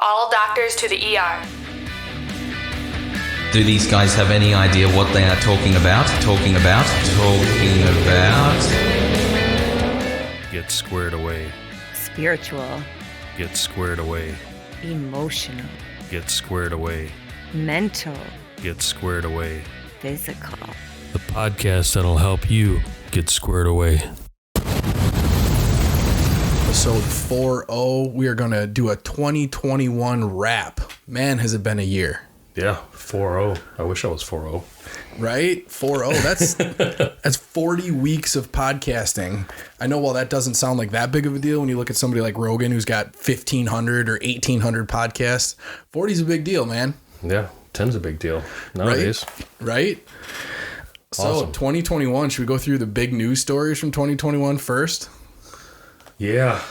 All doctors to the ER. Do these guys have any idea what they are talking about? Get squared away. Spiritual. Get squared away. Emotional. Get squared away. Mental. Get squared away. Physical. The podcast that'll help you get squared away. Episode 40, we are going to do a 2021 wrap. Man, has it been a year. Yeah, 4-0. I wish I was 4-0. Right? 4-0. That's 40 weeks of podcasting. I know while that doesn't sound like that big of a deal when you look at somebody like Rogan who's got 1,500 or 1,800 podcasts, 40 is a big deal, man. Yeah, 10's a big deal nowadays. Right? Awesome. So 2021, should we go through the big news stories from 2021 first? Yeah.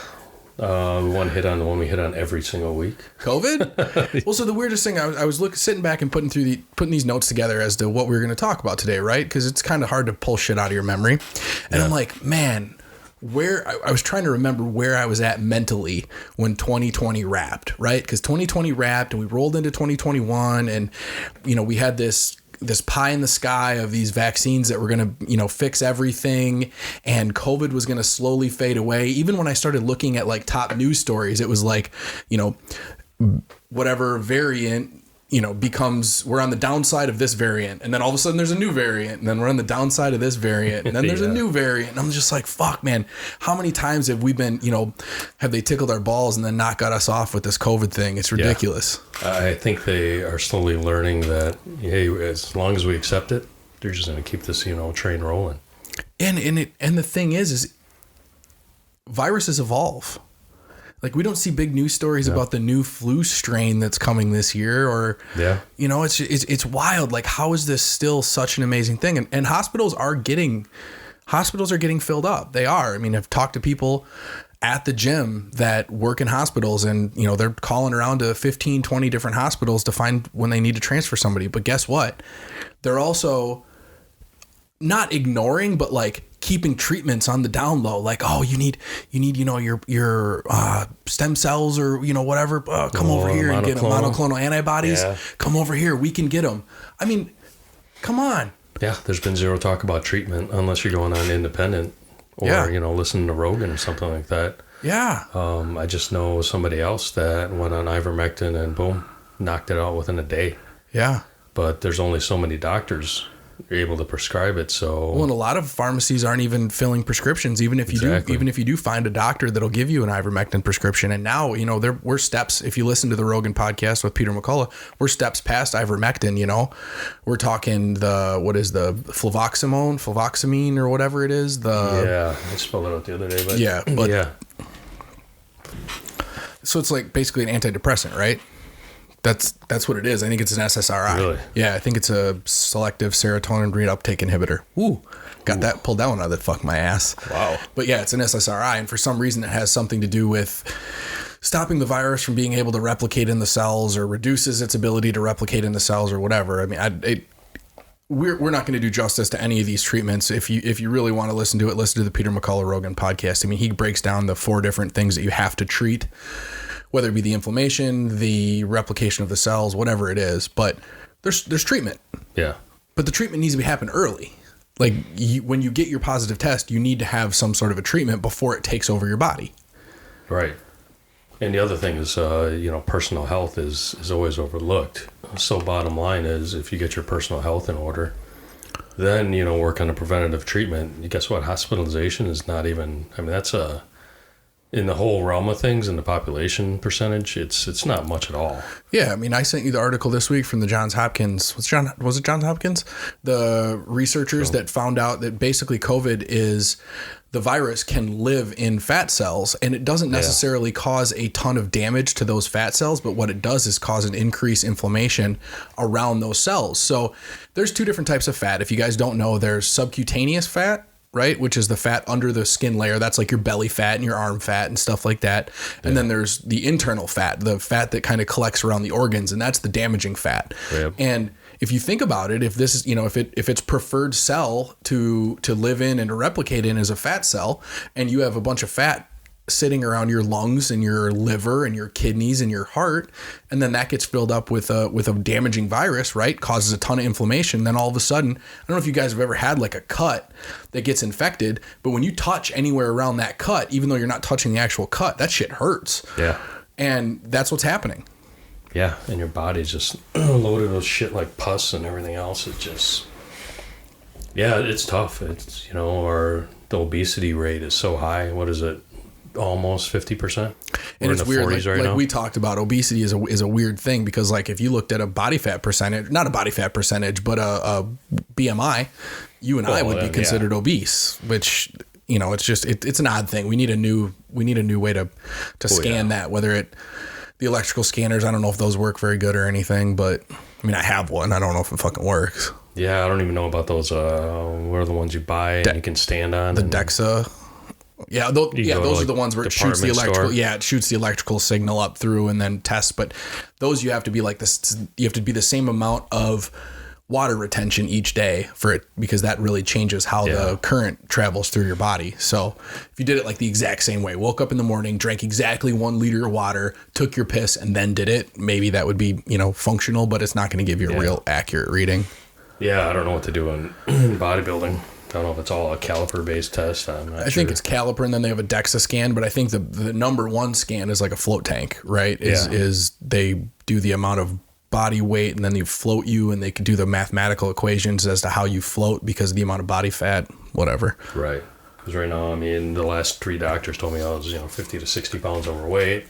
We want to hit on the one we hit on every single week. COVID? Well, so the weirdest thing, I was sitting back and putting these notes together as to what we were going to talk about today, right? Because it's kind of hard to pull shit out of your memory. And I'm like, man, I was trying to remember where I was at mentally when 2020 wrapped, right? Because 2020 wrapped and we rolled into 2021 and, you know, we had this pie in the sky of these vaccines that were going to, you know, fix everything, and COVID was going to slowly fade away. Even when I started looking at like top news stories, it was like, you know, whatever variant, you know, we're on the downside of this variant, and then all of a sudden there's a new variant, and then we're on the downside of this variant, and then there's a new variant. And I'm just like, fuck, man, how many times have we been, you know, have they tickled our balls and then not got us off with this COVID thing? It's ridiculous. Yeah. I think they are slowly learning that, hey, as long as we accept it, they're just going to keep this, you know, train rolling. And the thing is viruses evolve. Like, we don't see big news stories about the new flu strain that's coming this year, or, you know, it's wild. Like, how is this still such an amazing thing? And hospitals are getting filled up. They are. I mean, I've talked to people at the gym that work in hospitals, and, you know, they're calling around to 15, 20 different hospitals to find when they need to transfer somebody. But guess what? They're also not ignoring, but like keeping treatments on the down low. Like, oh, you need, you know, your stem cells or, you know, whatever. Come over here and get monoclonal antibodies. Yeah. Come over here. We can get them. I mean, come on. Yeah. There's been zero talk about treatment unless you're going on independent or, you know, listening to Rogan or something like that. Yeah. I just know somebody else that went on ivermectin and boom, knocked it out within a day. Yeah. But there's only so many doctors able to prescribe it. So, well, and a lot of pharmacies aren't even filling prescriptions, even if you do find a doctor that'll give you an ivermectin prescription. And now, you know, we're steps, if you listen to the Rogan podcast with Peter McCullough, we're steps past ivermectin. You know, we're talking the fluvoxamine or whatever it is. I spelled it out the other day, but so it's like basically an antidepressant, right? That's what it is. I think it's an SSRI. Really? Yeah, I think it's a selective serotonin reuptake inhibitor. Got that pulled down out of that. Fuck my ass. Wow. But yeah, it's an SSRI, and for some reason it has something to do with stopping the virus from being able to replicate in the cells, or reduces its ability to replicate in the cells, or whatever. I mean, we're not going to do justice to any of these treatments. If you really want to listen to it, listen to the Peter McCullough Rogan podcast. I mean, he breaks down the 4 different things that you have to treat, whether it be the inflammation, the replication of the cells, whatever it is. But there's treatment. Yeah. But the treatment needs to happen early. Like, when you get your positive test, you need to have some sort of a treatment before it takes over your body. Right. And the other thing is, you know, personal health is always overlooked. So bottom line is, if you get your personal health in order, then, you know, work on a preventative treatment. Guess what? Hospitalization is not even, I mean, that's in the whole realm of things, in the population percentage, it's not much at all. Yeah, I mean, I sent you the article this week from the Johns Hopkins. Was it Johns Hopkins? The researchers that found out that basically COVID is, the virus can live in fat cells, and it doesn't necessarily cause a ton of damage to those fat cells, but what it does is cause an increased inflammation around those cells. So there's 2 different types of fat. If you guys don't know, there's subcutaneous fat, right? Which is the fat under the skin layer. That's like your belly fat and your arm fat and stuff like that. And then there's the internal fat, the fat that kind of collects around the organs, and that's the damaging fat. Yep. And if you think about it, if this is, you know, if it's preferred cell to live in and to replicate in as a fat cell, and you have a bunch of fat sitting around your lungs and your liver and your kidneys and your heart, and then that gets filled up with a damaging virus, right? Causes a ton of inflammation. Then all of a sudden, I don't know if you guys have ever had like a cut that gets infected, but when you touch anywhere around that cut, even though you're not touching the actual cut, that shit hurts. Yeah. And that's what's happening. Yeah, and your body's just loaded with shit like pus and everything else. It just, yeah, it's tough. It's, you know, the obesity rate is so high. What is it? Almost 50%. And it's weird. Like, right now. We talked about, obesity is a weird thing, because like if you looked at a body fat percentage, not a body fat percentage, but a BMI, you and I would be considered obese, which, you know, it's just, it's an odd thing. We need a new way to scan that, whether the electrical scanners, I don't know if those work very good or anything, but I mean, I have one. I don't know if it fucking works. Yeah. I don't even know about those. What are the ones you buy and you can stand on? The DEXA. Yeah, those are the ones where it shoots the electrical. Store. Yeah, it shoots the electrical signal up through and then tests. But those you have to be like this. You have to be the same amount of water retention each day for it, because that really changes how the current travels through your body. So if you did it like the exact same way, woke up in the morning, drank exactly 1 liter of water, took your piss, and then did it, maybe that would be, you know, functional, but it's not going to give you a real accurate reading. Yeah, I don't know what to do in bodybuilding. I don't know if it's all a caliper-based test. I think it's caliper, and then they have a DEXA scan. But I think the number one scan is like a float tank, right? Is they do the amount of body weight, and then they float you, and they can do the mathematical equations as to how you float because of the amount of body fat, whatever. Right. Because right now, I mean, the last 3 doctors told me I was, 50 to 60 pounds overweight.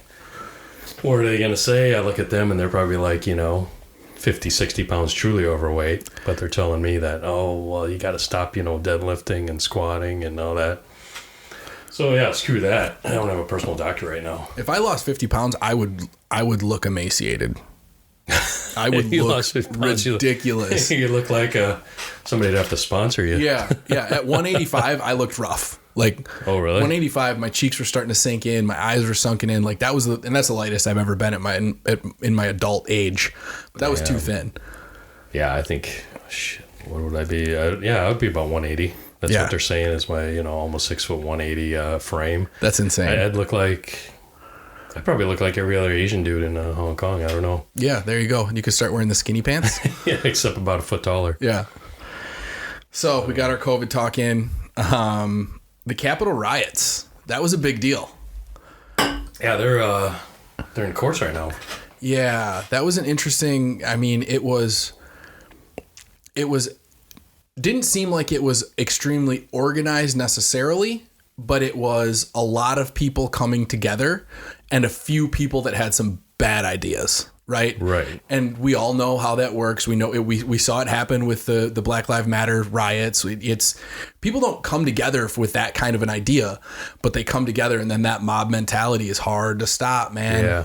What are they going to say? I look at them, and they're probably like, 50, 60 pounds truly overweight, but they're telling me that, oh, well, you got to stop, deadlifting and squatting and all that. So yeah, screw that. I don't have a personal doctor right now. If I lost 50 pounds, I would look emaciated. I would look ridiculous. You look like somebody'd have to sponsor you. Yeah. At 185, I looked rough. Like, oh really? 185, my cheeks were starting to sink in, my eyes were sunken in. Like that was, and that's the lightest I've ever been in my adult age. But that was too thin. Yeah, I think, what would I be? I would be about 180. That's what they're saying is my, almost 6 foot 180 frame. That's insane. I'd probably look like every other Asian dude in Hong Kong. I don't know. Yeah, there you go. You could start wearing the skinny pants. Yeah, except about a foot taller. Yeah. So we got our COVID talk in. The Capitol riots. That was a big deal. Yeah, they're in course right now. Yeah, that was an interesting. I mean, it didn't seem like it was extremely organized necessarily, but it was a lot of people coming together and a few people that had some bad ideas. Right. And we all know how that works. We know it, we saw it happen with the Black Lives Matter riots. It's people don't come together with that kind of an idea, but they come together, and then that mob mentality is hard to stop, man. Yeah.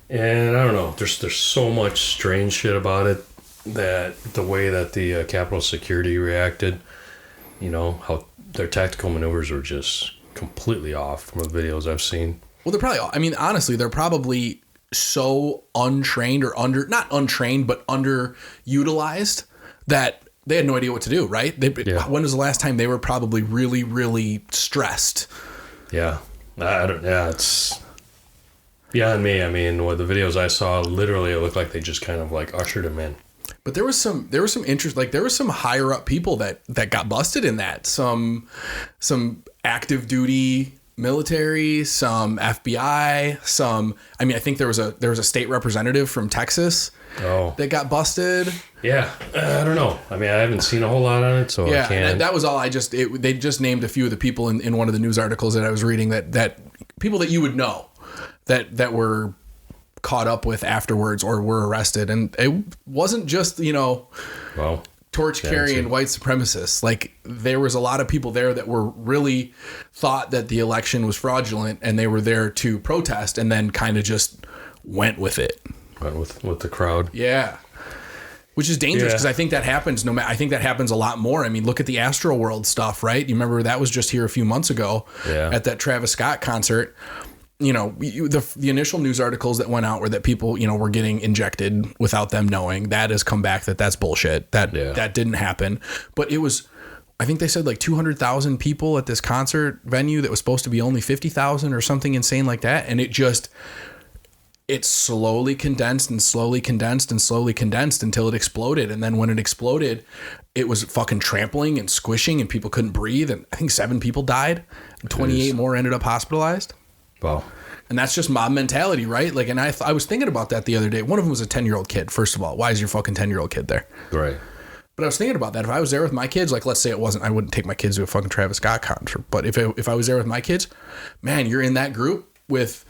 And I don't know. There's so much strange shit about it, that the way that the Capitol security reacted, how their tactical maneuvers were just completely off from the videos I've seen. Well, honestly, they're probably so untrained or not untrained, but underutilized that they had no idea what to do, right? When was the last time they were probably really, really stressed? Yeah. It's beyond me. I mean, with the videos I saw, literally it looked like they just kind of like ushered him in. But there was some interest, like there was some higher up people that got busted in that. Some active duty military, some FBI, I think there was a state representative from Texas that got busted. Yeah, I don't know. I mean, I haven't seen a whole lot on it, so I can't. That was all. They just named a few of the people in one of the news articles that I was reading that people that you would know that were caught up with afterwards or were arrested, and it wasn't just torch carrying white supremacists. Like there was a lot of people there that were really thought that the election was fraudulent, and they were there to protest, and then kind of just went with it. Went with the crowd. Yeah. Which is dangerous, because I think that happens. I think that happens a lot more. I mean, look at the Astroworld stuff, right? You remember that was just here a few months ago at that Travis Scott concert. The initial news articles that went out were that people, were getting injected without them knowing. That has come back that's bullshit. That didn't happen. But it was I think they said like 200,000 people at this concert venue that was supposed to be only 50,000 or something insane like that. And it slowly condensed and slowly condensed and slowly condensed until it exploded. And then when it exploded, it was fucking trampling and squishing and people couldn't breathe. And I think 7 people died and 28 more ended up hospitalized. Wow. And that's just mob mentality, right? Like, and I was thinking about that the other day. One of them was a 10-year-old kid. First of all, why is your fucking 10-year-old kid there? Right. But I was thinking about that. If I was there with my kids, like let's say it wasn't, I wouldn't take my kids to a fucking Travis Scott concert. But if I was there with my kids, man, you're in that group with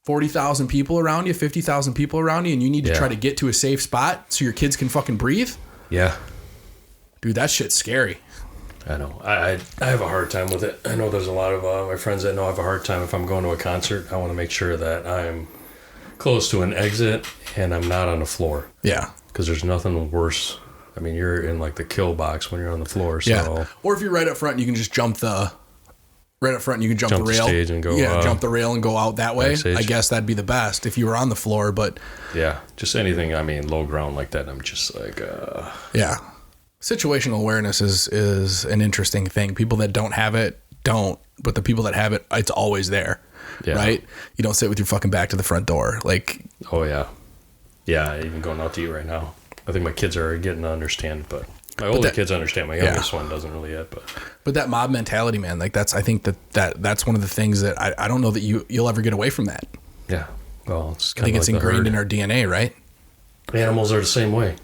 40,000 people around you, 50,000 people around you, and you need to try to get to a safe spot so your kids can fucking breathe. Yeah. Dude, that shit's scary. I know. I have a hard time with it. I know there's a lot of my friends that know I have a hard time if I'm going to a concert. I want to make sure that I'm close to an exit and I'm not on the floor. Yeah. Because there's nothing worse. I mean, you're in like the kill box when you're on the floor. So. Yeah. Or if you're right up front, you can just jump the rail. The stage and go. Jump the rail and go out that way. Backstage. I guess that'd be the best if you were on the floor. But yeah, just anything. I mean, low ground like that. I'm just like. Yeah. Situational awareness is an interesting thing. People that don't have it don't, but the people that have it, it's always there, right? You don't sit with your fucking back to the front door, like. Oh yeah, yeah. Even going out to eat right now. I think my kids are getting to understand, but my older kids understand. My youngest one doesn't really yet, but that mob mentality, man, like I think that's one of the things that I don't know that you'll ever get away from that. Yeah, well, it's I think it's ingrained in our DNA, right? Animals are the same way,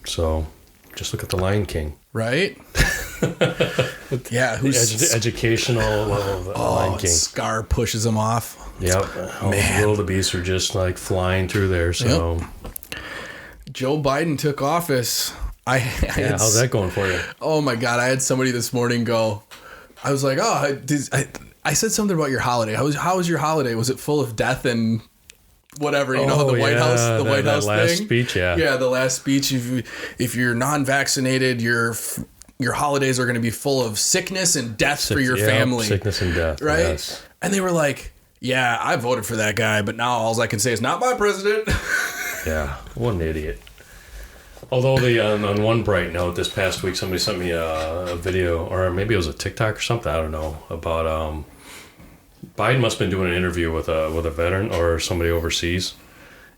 so. Just look at the Lion King. Right? Yeah. Who's educational level of the Lion King. Scar pushes him off. Yep. Man. Wildebeests are just like flying through there. So Joe Biden took office. How's that going for you? Oh my God. I had somebody this morning go, I was like, I said something about your holiday. How was your holiday? Was it full of death and whatever, the White House, that last thing. Speech, yeah, the last speech. If you're non-vaccinated, your holidays are going to be full of sickness and death for your family. Sickness and death, right? Yes. And they were like, "Yeah, I voted for that guy, but now all I can say is not my president." Yeah, what an idiot. Although on one bright note, this past week somebody sent me a video, or maybe it was a TikTok or something, I don't know, about Biden must have been doing an interview with a veteran or somebody overseas,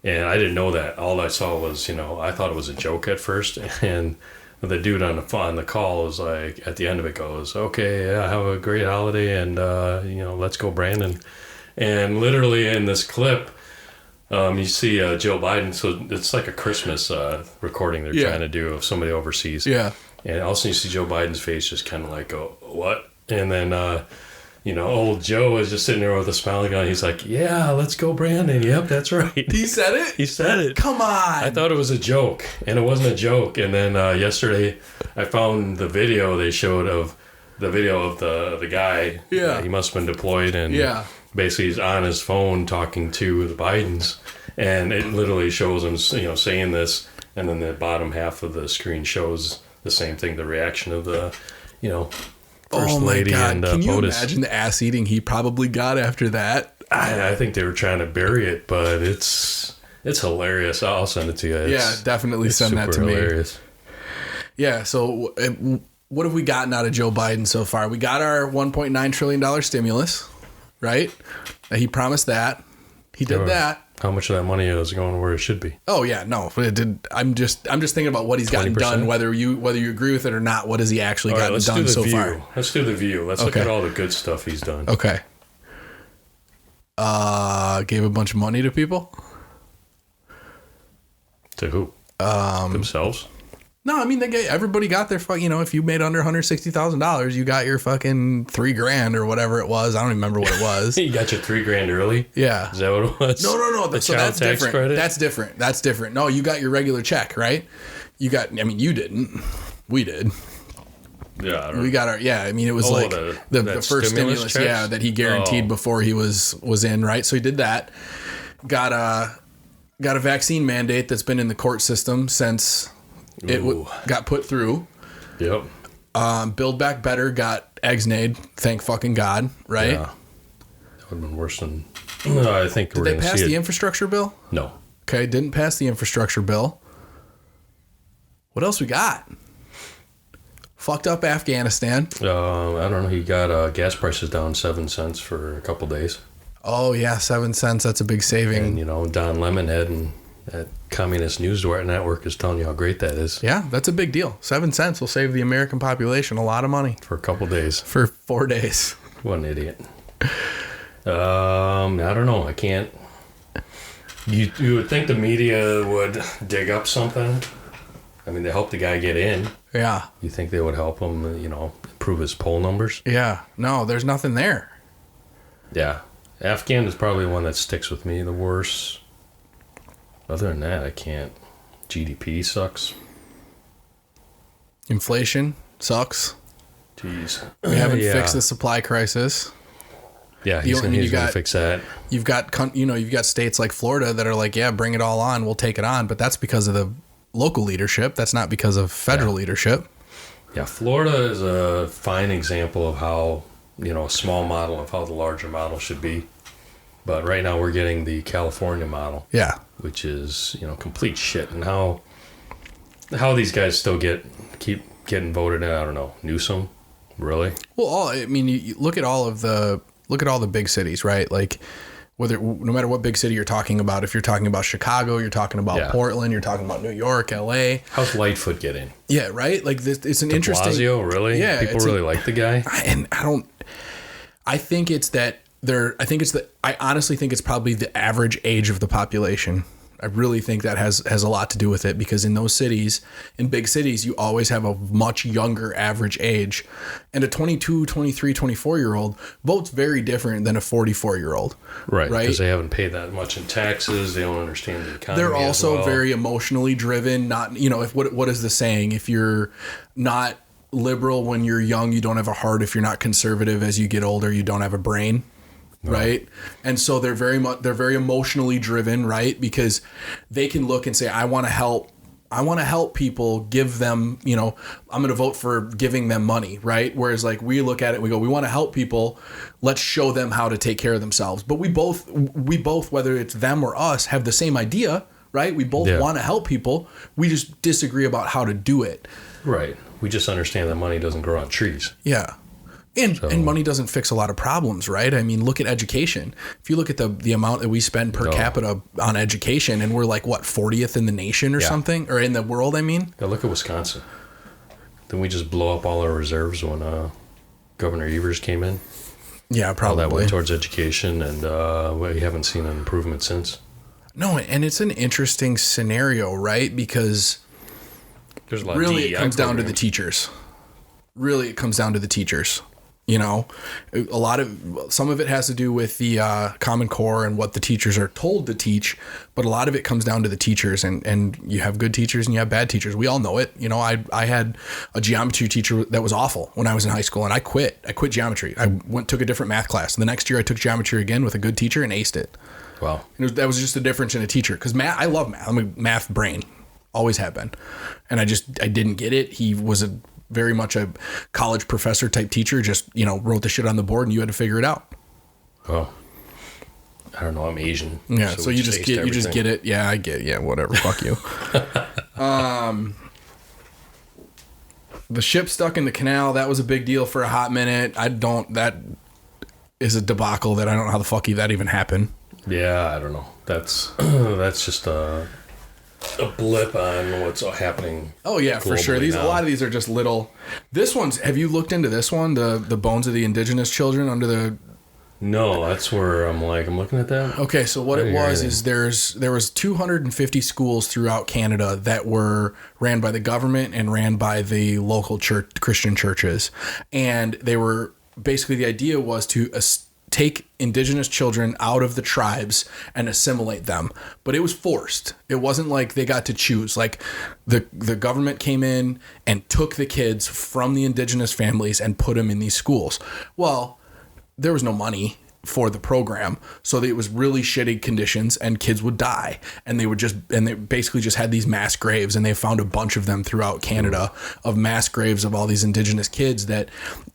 and I didn't know that. All I saw was, I thought it was a joke at first, and the dude on the call was like, at the end of it goes, "Okay, yeah, have a great holiday, and let's go, Brandon." And literally in this clip, you see Joe Biden. So it's like a Christmas recording they're trying to do of somebody overseas. Yeah, and also you see Joe Biden's face just kind of like, "Oh, what?" And then. Old Joe is just sitting there with a smile on. He's like, "Yeah, let's go, Brandon." Yep, that's right. He said it? He said it. Come on. I thought it was a joke, and it wasn't a joke. And then yesterday, I found the video they showed of the guy. Yeah. He must have been deployed, and basically he's on his phone talking to the Bidens, and it literally shows him, saying this, and then the bottom half of the screen shows the same thing, the reaction of the, First lady and can you POTUS. imagine the ass eating he probably got after that? I think they were trying to bury it, but it's hilarious. I'll send it to you. Definitely send that to hilarious. Me. Yeah. So what have we gotten out of Joe Biden so far? We got our $1.9 trillion stimulus, right? He promised that. He did that. How much of that money is going where it should be? Oh yeah, no. It did. I'm just thinking about what he's gotten 20%? Done. Whether you agree with it or not, what has he actually gotten done so far? Let's do the view. Let's look at all the good stuff he's done. Okay. Gave a bunch of money to people. To who? Themselves. No, I mean everybody got their if you made under $160,000, you got your fucking $3,000 or whatever it was. I don't even remember what it was. You got your $3,000 early? Yeah. Is that what it was? No. So that's different. Credit? That's different. No, you got your regular check, right? You didn't. We did. Yeah. We got our, it was the first stimulus checks? That he guaranteed before he was in, right? So he did that. Got a vaccine mandate that's been in the court system since it got put through. Yep. Build Back Better got ex-nayed. Thank fucking God, right? Yeah. That would have been worse than... I think Did they pass the infrastructure bill? No. Okay, didn't pass the infrastructure bill. What else we got? Fucked up Afghanistan. I don't know. He got gas prices down 7 cents for a couple days. Oh, yeah, 7 cents. That's a big saving. And, you know, Don Lemonhead and that Communist News Network is telling you how great that is. Yeah, that's a big deal. 7 cents will save the American population a lot of money. For a couple days. For 4 days. What an idiot. I don't know. I can't. You would think the media would dig up something. I mean, they helped the guy get in. Yeah. You think they would help him, you know, improve his poll numbers? Yeah. No, there's nothing there. Yeah. Afghan is probably one that sticks with me the worst. Other than that, I can't. GDP sucks. Inflation sucks. Jeez. We haven't fixed the supply crisis. Yeah, he's going to fix that. You've got states like Florida that are like, yeah, bring it all on. We'll take it on. But that's because of the local leadership. That's not because of federal leadership. Yeah, Florida is a fine example of how, you know, a small model of how the larger model should be. But right now we're getting the California model. Yeah. Which is, you know, complete shit. And how these guys still keep getting voted in, I don't know. Newsom? Really? Well, I mean, you look at all the big cities, right? Like, no matter what big city you're talking about, if you're talking about Chicago, you're talking about Portland, you're talking about New York, LA. How's Lightfoot get in? Yeah, right. Like this, it's an De interesting. Blasio, really? Yeah, people really like the guy. I honestly think it's probably the average age of the population. I really think that has a lot to do with it, because in those cities, in big cities, you always have a much younger average age. And a 22, 23, 24-year-old votes very different than a 44-year-old. Right. Because they haven't paid that much in taxes. They don't understand the economy. They're also very emotionally driven. Not, you know, what is the saying? If you're not liberal when you're young, you don't have a heart. If you're not conservative as you get older, you don't have a brain. Right. And so they're very emotionally driven, right? Because they can look and say, I want to help people, give them, you know, I'm going to vote for giving them money. Right. Whereas like we look at it, we go, we want to help people. Let's show them how to take care of themselves. But we both, whether it's them or us, have the same idea, right? We both want to help people. We just disagree about how to do it. Right. We just understand that money doesn't grow on trees. Yeah. And money doesn't fix a lot of problems, right? I mean, look at education. If you look at the amount that we spend per capita on education, and we're like, what, 40th in the nation or something? Or in the world, I mean? Yeah, look at Wisconsin. Didn't we just blow up all our reserves when Governor Evers came in? Yeah, probably. All that went towards education, and we haven't seen an improvement since. No, and it's an interesting scenario, right? Because there's a lot really of DEI it comes down to the teachers. You know, some of it has to do with the Common Core and what the teachers are told to teach, but a lot of it comes down to the teachers, and you have good teachers and you have bad teachers. We all know it. You know, I had a geometry teacher that was awful when I was in high school, and I quit geometry. I took a different math class. And the next year I took geometry again with a good teacher and aced it. Wow. That was just the difference in a teacher, because I love math. I'm a math brain, always have been. And I didn't get it. He was very much a college professor type teacher, just, you know, wrote the shit on the board and you had to figure it out. Oh, I don't know. I'm Asian. Yeah. So you just get it. Yeah, I get it. Yeah. Whatever. Fuck you. The ship stuck in the canal. That was a big deal for a hot minute. That is a debacle that I don't know how the fuck that even happened. Yeah. I don't know. That's just a blip on what's happening. Oh yeah, for sure. A lot of these are just little. This one's. Have you looked into this one? The bones of the indigenous children under the. No, that's where I'm looking at that. Okay, so what it was is there was 250 schools throughout Canada that were ran by the government and ran by the local Christian churches, and they were basically, the idea was to take indigenous children out of the tribes and assimilate them. But it was forced. It wasn't like they got to choose. Like the government came in and took the kids from the indigenous families and put them in these schools. Well, there was no money for the program, so it was really shitty conditions, and kids would die, and they basically just had these mass graves, and they found a bunch of them throughout Canada of mass graves of all these indigenous kids that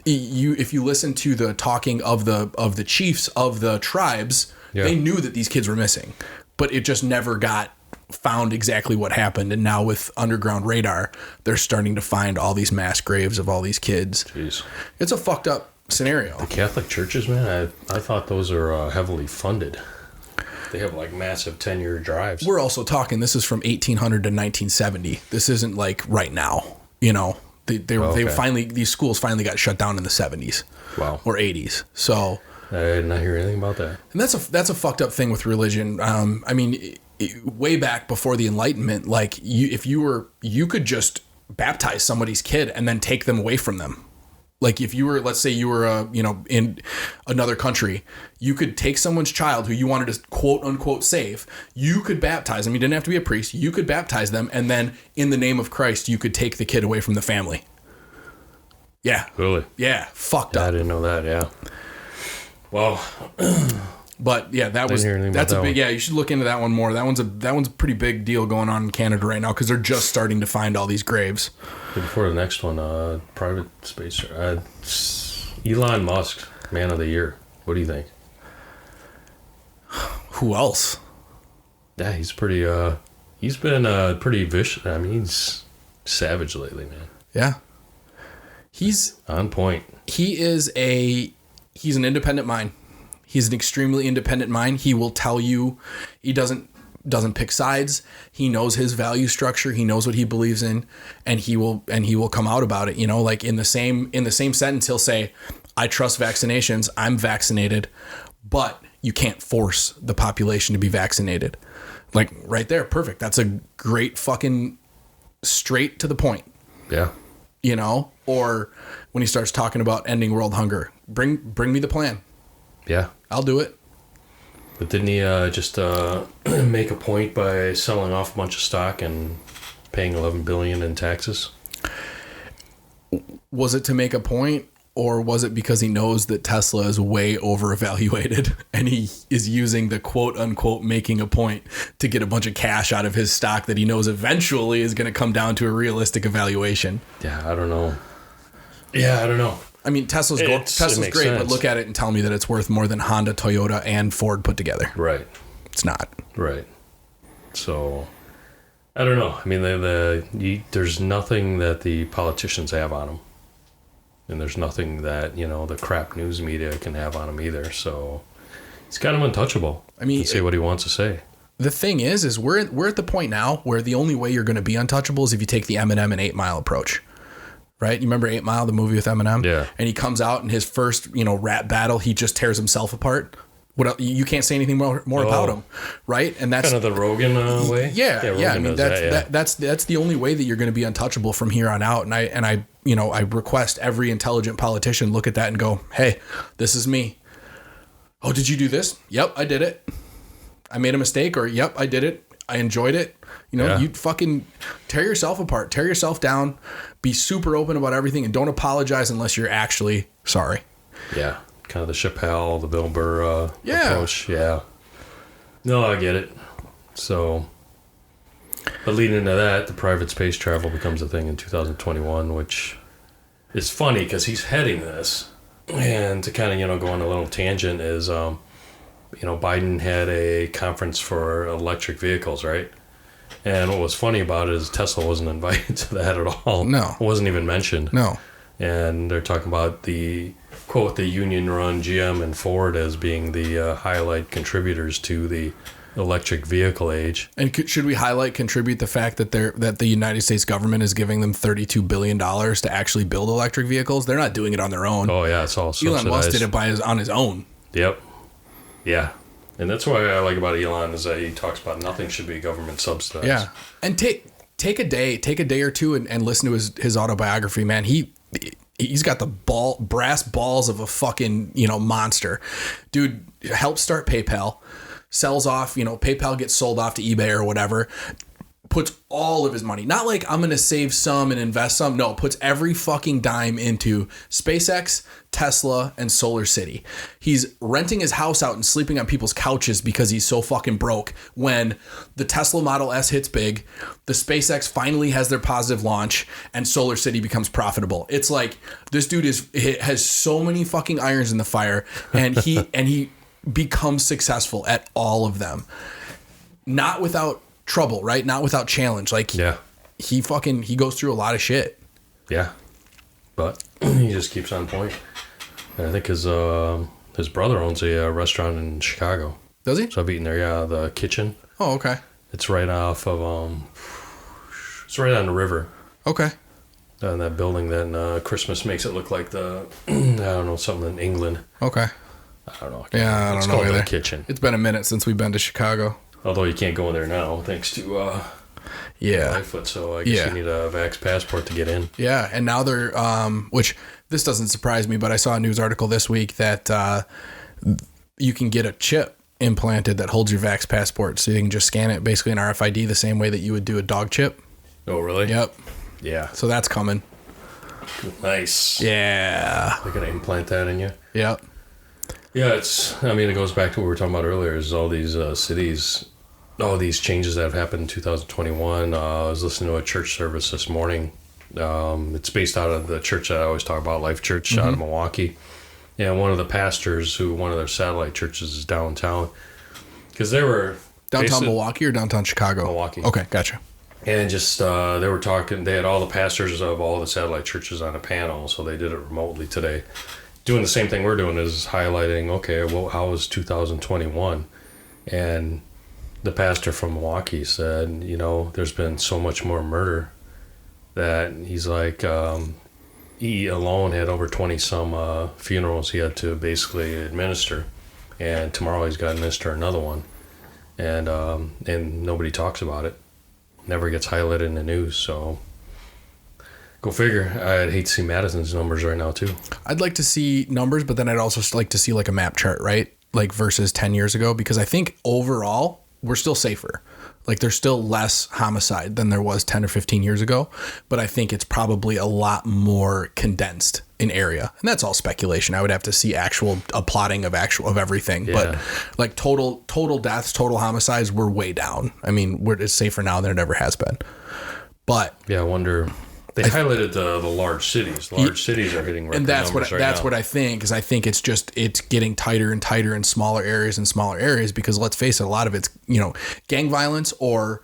if you listen to the talking of the chiefs of the tribes, they knew that these kids were missing, but it just never got found exactly what happened. And now with underground radar, they're starting to find all these mass graves of all these kids. Jeez. It's a fucked up scenario. The Catholic churches, man, I thought those are heavily funded. They have like massive 10-year drives. We're also talking, this is from 1800 to 1970. This isn't like right now, you know. They finally, these schools finally got shut down in the 70s. Wow. Or 80s. So I did not hear anything about that. And that's a fucked up thing with religion. I mean, way back before the Enlightenment, like you could just baptize somebody's kid and then take them away from them. Like if you were, let's say you were, in another country, you could take someone's child who you wanted to quote unquote save. You could baptize them. You didn't have to be a priest. You could baptize them. And then in the name of Christ, you could take the kid away from the family. Yeah. Really? Yeah. Fucked up. I didn't know that. Yeah. Well, but yeah, that's a big, yeah, you should look into that one more. That one's a pretty big deal going on in Canada right now because they're just starting to find all these graves. Before the next one, private space, Elon Musk, man of the year. What do you think? Who else? Yeah, he's pretty, he's been pretty vicious. I mean, he's savage lately, man. Yeah. He's on point. He's an independent mind. He's an extremely independent mind. He will tell you, he doesn't pick sides. He knows his value structure. He knows what he believes in, and he will come out about it. You know, like in the same sentence, he'll say, "I trust vaccinations. I'm vaccinated, but you can't force the population to be vaccinated." Like right there, perfect. That's a great fucking straight to the point. Yeah. You know, or when he starts talking about ending world hunger, bring me the plan. Yeah, I'll do it. But didn't he just make a point by selling off a bunch of stock and paying $11 billion in taxes? Was it to make a point, or was it because he knows that Tesla is way over evaluated and he is using the quote unquote making a point to get a bunch of cash out of his stock that he knows eventually is going to come down to a realistic evaluation? Yeah, I don't know. Yeah, I don't know. I mean, Tesla's great, sense. but look at it and tell me that it's worth more than Honda, Toyota, and Ford put together. Right. It's not. Right. So, I don't know. I mean, there's nothing that the politicians have on them. And there's nothing that, the crap news media can have on him either. So, he's kind of untouchable. I mean, say what he wants to say. The thing is we're at the point now where the only way you're going to be untouchable is if you take the Eminem and 8 Mile approach. Right? You remember 8 Mile, the movie with Eminem? Yeah. And he comes out in his first, rap battle, he just tears himself apart. You can't say anything more about him, right? And that's kind of the Rogan way. Yeah. I mean, that's the only way that you're going to be untouchable from here on out. And I request every intelligent politician look at that and go, "Hey, this is me. Oh, did you do this? Yep, I did it. I made a mistake, or yep, I did it. I enjoyed it." You fucking tear yourself apart, tear yourself down, be super open about everything, and don't apologize unless you're actually sorry. Yeah, kind of the Chappelle, the Bill Burr approach. Yeah. No, I get it. So, but leading into that, the private space travel becomes a thing in 2021, which is funny because he's heading this. And to kind of, go on a little tangent is, Biden had a conference for electric vehicles, right? And what was funny about it is Tesla wasn't invited to that at all. No. It wasn't even mentioned. No. And they're talking about the union-run GM and Ford as being the highlight contributors to the electric vehicle age. And should we contribute the fact that the United States government is giving them $32 billion to actually build electric vehicles? They're not doing it on their own. Oh, yeah, it's all subsidized. Elon Musk did it on his own. Yep. Yeah. And that's what I like about Elon is that he talks about nothing should be government subsidized. Yeah. And take a day or two and listen to his autobiography, man. He's got the brass balls of a fucking, monster. Dude helped start PayPal, sells off, PayPal gets sold off to eBay or whatever, puts all of his money, not like I'm going to save some and invest some. No, puts every fucking dime into SpaceX, Tesla, and Solar City. He's renting his house out and sleeping on people's couches because he's so fucking broke. When the Tesla Model S hits big, the SpaceX finally has their positive launch, and Solar City becomes profitable. It's like this dude has so many fucking irons in the fire, and he becomes successful at all of them. Not without trouble, right? Not without challenge. Like he goes through a lot of shit. Yeah. But he just keeps on point. And I think his brother owns a restaurant in Chicago. Does he? So I've eaten there, the kitchen. Oh, okay. It's right off of, it's right on the river. Okay. And that building then Christmas makes it look like the, I don't know, something in England. Okay. I don't know. Yeah, I don't know It's called either. the kitchen. It's been a minute since we've been to Chicago. Although you can't go in there now thanks to Lightfoot, so I guess you need a Vax passport to get in. Yeah, and now they're, which this doesn't surprise me, but I saw a news article this week that you can get a chip implanted that holds your Vax passport, so you can just scan it, basically an RFID, the same way that you would do a dog chip. Oh, really? Yep. Yeah. So that's coming. Nice. Yeah. They're going to implant that in you? Yep. Yeah, it goes back to what we were talking about earlier, is all these cities, all these changes that have happened in 2021. I was listening to a church service this morning. It's based out of the church that I always talk about, Life Church, out of Milwaukee. Yeah, one of the pastors one of their satellite churches is downtown. Because they were... Downtown Milwaukee or downtown Chicago? Milwaukee. Okay, gotcha. And just, they were talking, they had all the pastors of all the satellite churches on a panel, so they did it remotely today. Doing the same thing we're doing is highlighting, okay, well, how was 2021? And the pastor from Milwaukee said, there's been so much more murder that he's like, he alone had over 20 some funerals he had to basically administer. And tomorrow he's got to administer another one. And nobody talks about it. Never gets highlighted in the news, so go figure. I'd hate to see Madison's numbers right now too. I'd like to see numbers, but then I'd also like to see like a map chart, right? Like versus 10 years ago, because I think overall we're still safer. Like there's still less homicide than there was 10 or 15 years ago, but I think it's probably a lot more condensed in area. And that's all speculation. I would have to see a plotting of everything, but like total deaths, total homicides, we're way down. I mean, it's safer now than it ever has been. But yeah, I wonder. They highlighted the large cities. Large cities are hitting record and that's numbers that's what I think, is I think it's getting tighter and tighter in smaller areas because let's face it, a lot of it's gang violence or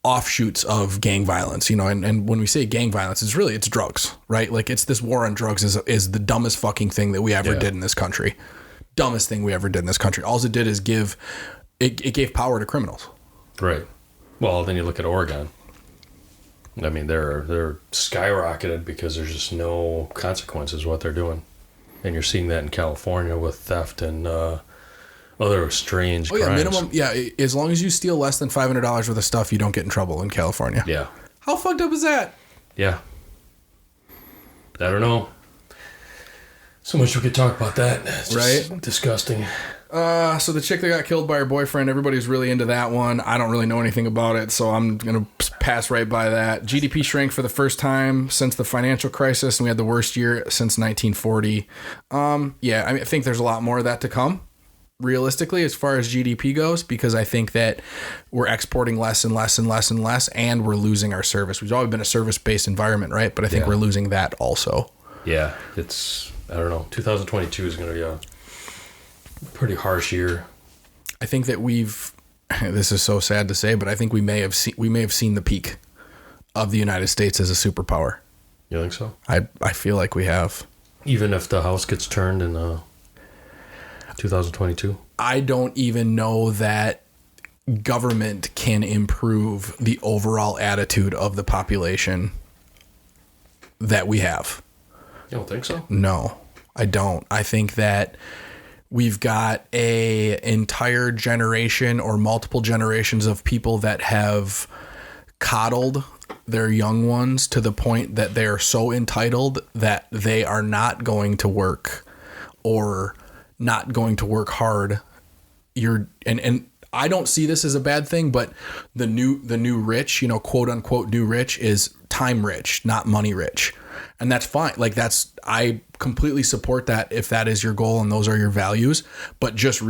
offshoots of gang violence, and when we say gang violence, it's drugs, right? Like it's this war on drugs is the dumbest fucking thing that we ever did in this country. Dumbest thing we ever did in this country. All it did is give power to criminals. Right. Well, then you look at Oregon. I mean, they're skyrocketed because there's just no consequences what they're doing, and you're seeing that in California with theft and other strange crimes. Minimum. Yeah, as long as you steal less than $500 worth of stuff, you don't get in trouble in California. Yeah. How fucked up is that? Yeah. I don't know. So much we could talk about that. It's just disgusting. So the chick that got killed by her boyfriend, everybody's really into that one. I don't really know anything about it, so I'm going to pass right by that. GDP shrank for the first time since the financial crisis, and we had the worst year since 1940. I think there's a lot more of that to come, realistically, as far as GDP goes, because I think that we're exporting less and less and less and less, and we're losing our service. We've always been a service-based environment, right? But I think we're losing that also. Yeah, I don't know. 2022 is going to be a pretty harsh year. I think that this is so sad to say, but I think we may have seen the peak of the United States as a superpower. You think so? I feel like we have. Even if the house gets turned in 2022? I don't even know that government can improve the overall attitude of the population that we have. You don't think so? No, I don't. I think that we've got an entire generation or multiple generations of people that have coddled their young ones to the point that they are so entitled that they are not going to work or not going to work hard. And I don't see this as a bad thing, but the new rich, quote unquote new rich, is time rich, not money rich. And that's fine. Like I completely support that if that is your goal and those are your values. But just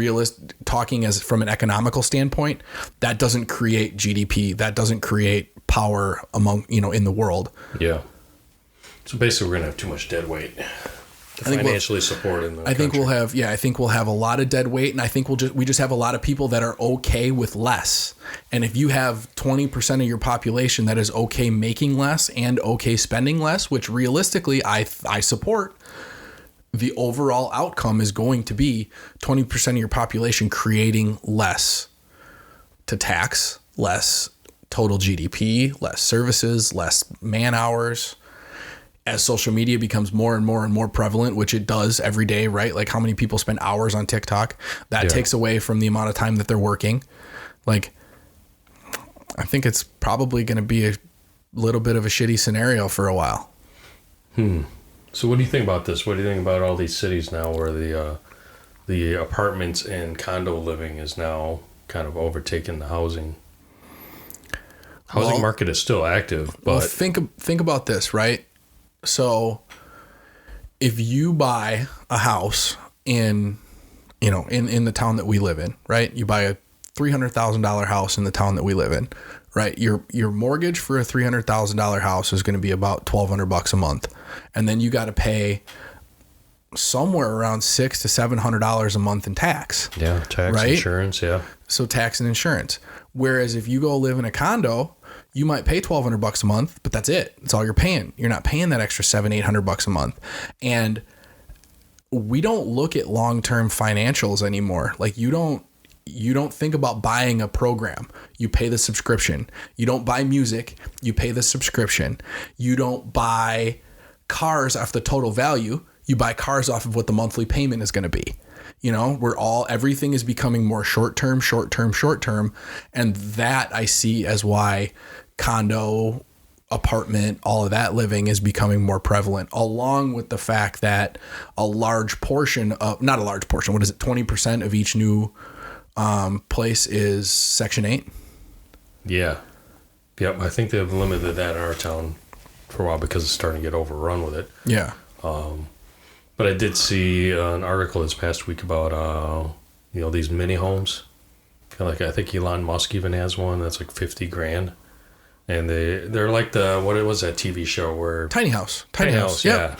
talking as from an economical standpoint, that doesn't create GDP. That doesn't create power among, in the world. Yeah. So basically we're going to have too much dead weight. financially supporting the I think country. I think we'll have a lot of dead weight, and I think we just have a lot of people that are okay with less. And if you have 20% of your population that is okay making less and okay spending less, which realistically I support, the overall outcome is going to be 20% of your population creating less to tax, less total GDP, less services, less man hours. As social media becomes more and more and more prevalent, which it does every day, right? Like how many people spend hours on TikTok, that takes away from the amount of time that they're working. Like, I think it's probably going to be a little bit of a shitty scenario for a while. So what do you think about this? What do you think about all these cities now where the apartments and condo living is now kind of overtaking the housing market is still active, but well, think about this, right? So if you buy a house in the town that we live in, right? You buy a $300,000 house in the town that we live in, right? Your mortgage for a $300,000 house is going to be about $1,200 a month. And then you got to pay somewhere around $600 to $700 a month in tax. Yeah. Tax, right? insurance. Yeah. So tax and insurance. Whereas if you go live in a condo, you might pay $1,200 a month, but that's it. That's all you're paying. You're not paying that extra $700-800 a month. And we don't look at long-term financials anymore. Like you don't think about buying a program. You pay the subscription. You don't buy music. You pay the subscription. You don't buy cars off the total value. You buy cars off of what the monthly payment is going to be. You know, everything is becoming more short-term. And that I see as why condo, apartment, all of that living is becoming more prevalent, along with the fact that a large portion of, not a large portion, what is it? 20% of each new place is Section 8. Yeah. Yep. I think they've limited that in our town for a while because it's starting to get overrun with it. Yeah. But I did see an article this past week about, these mini homes. Like I think Elon Musk even has one that's like $50,000. And they're like what it was, that TV show where Tiny House. Yep. Yeah.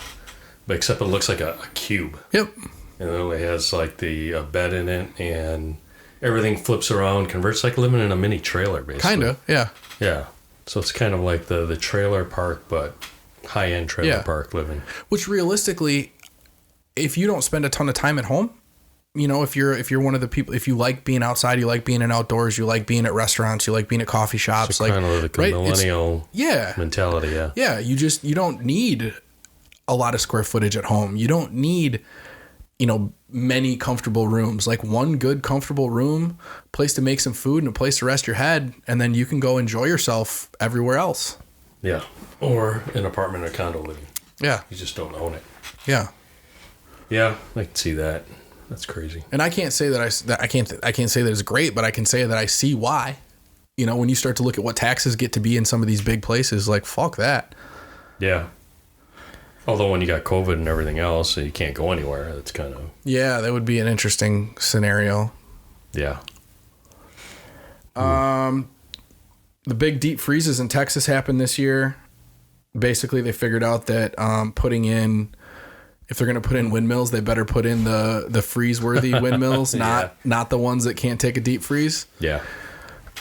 But except it looks like a cube. Yep. And it only has like the bed in it, and everything flips around, converts like living in a mini trailer, basically. Kind of, yeah. Yeah. So it's kind of like the trailer park, but high-end trailer park living. Which realistically, if you don't spend a ton of time at home, if you're one of the people, if you like being outside, you like being in outdoors, you like being at restaurants, you like being at coffee shops, so kind of like a millennial mentality, yeah. Yeah, you don't need a lot of square footage at home. You don't need, many comfortable rooms. Like one good comfortable room, place to make some food and a place to rest your head, and then you can go enjoy yourself everywhere else. Yeah. Or an apartment or condo living. Yeah. You just don't own it. Yeah. Yeah, I can see that. That's crazy. And I can't say that I can't say that it's great, but I can say that I see why. When you start to look at what taxes get to be in some of these big places, like fuck that. Yeah. Although when you got COVID and everything else, so you can't go anywhere. That's kind of... Yeah, that would be an interesting scenario. Yeah. The big deep freezes in Texas happened this year. Basically, they figured out that if they're going to put in windmills, they better put in the freeze-worthy windmills, not the ones that can't take a deep freeze. Yeah.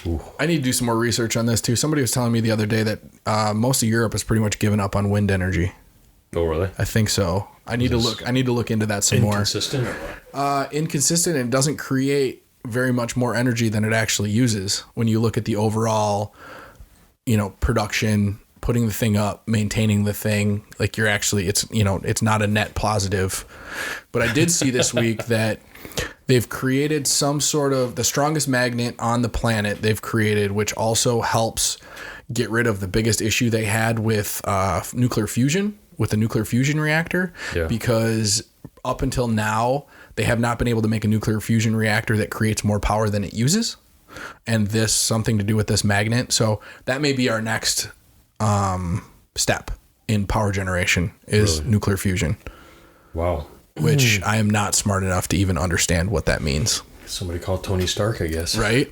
Ooh. I need to do some more research on this, too. Somebody was telling me the other day that most of Europe has pretty much given up on wind energy. Oh, really? I think so. I need to look into that some more. Inconsistent or what? Inconsistent, and it doesn't create very much more energy than it actually uses when you look at the overall, production, putting the thing up, maintaining the thing. Like it's not a net positive. But I did see this week that they've created some sort of the strongest magnet on the planet they've created, which also helps get rid of the biggest issue they had with nuclear fusion. With a nuclear fusion reactor, because up until now, they have not been able to make a nuclear fusion reactor that creates more power than it uses. And this, something to do with this magnet. So that may be our next step in power generation is nuclear fusion. Wow. Which I am not smart enough to even understand what that means. Somebody called Tony Stark, I guess. Right?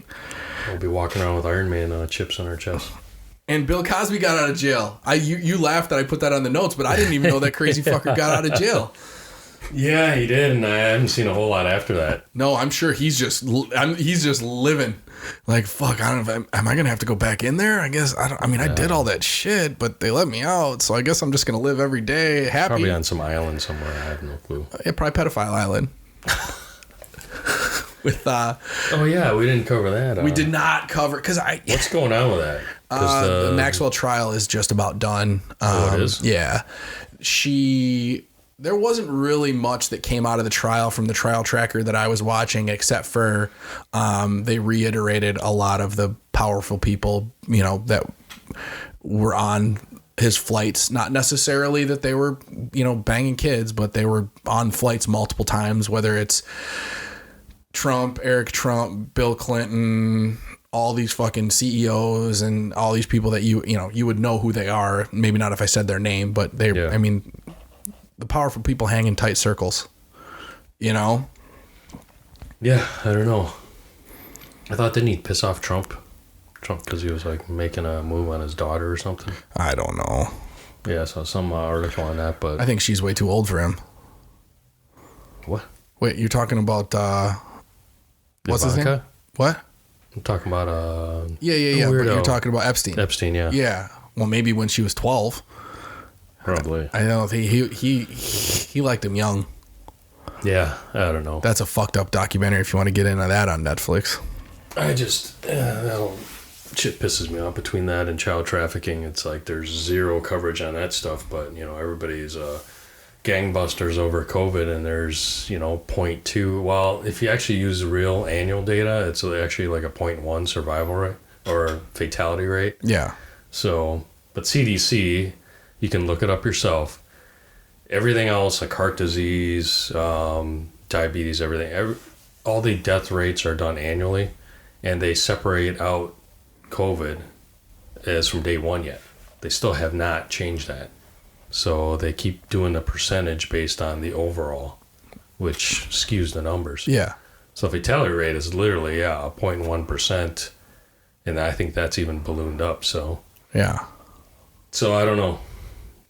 We'll be walking around with Iron Man chips on our chest. And Bill Cosby got out of jail. You laughed that I put that on the notes, but I didn't even know that crazy fucker got out of jail. Yeah, he did, and I haven't seen a whole lot after that. No, I'm sure he's just living. Like, fuck, I don't know. Am I gonna have to go back in there? I guess I don't. I mean, I did all that shit, but they let me out, so I guess I'm just gonna live every day happy. Probably on some island somewhere. I have no clue. Yeah, probably pedophile island. With oh yeah, we didn't cover that. we did not cover because What's going on with that? the Maxwell Trial is just about done. It is? Yeah, there wasn't really much that came out of the trial from the trial tracker that I was watching, except for they reiterated a lot of the powerful people, that were on his flights. Not necessarily that they were, banging kids, but they were on flights multiple times, whether it's Trump, Eric Trump, Bill Clinton, all these fucking CEOs and all these people that you would know who they are. Maybe not if I said their name, but I mean, the powerful people hang in tight circles, Yeah, I don't know. I thought, didn't he piss off Trump? Because he was like making a move on his daughter or something. I don't know. Yeah, I saw some article on that, but I think she's way too old for him. What? Wait, you're talking about what's his name? What? I'm talking about Yeah. But you're talking about Epstein. Epstein, yeah. Yeah. Well, maybe when she was 12. Probably. I don't think he liked him young. Yeah, I don't know. That's a fucked up documentary if you want to get into that on Netflix. I just shit pisses me off between that and child trafficking. It's like there's zero coverage on that stuff, but everybody's gangbusters over COVID, and there's 0.2. Well, if you actually use real annual data, it's actually like a 0.1 survival rate or fatality rate. Yeah. So, but CDC, you can look it up yourself. Everything else, like heart disease, diabetes, everything, all the death rates are done annually, and they separate out COVID as from day one yet. They still have not changed that. So they keep doing the percentage based on the overall, which skews the numbers. Yeah. So fatality rate is literally, a 0.1%, and I think that's even ballooned up. So yeah. So I don't know.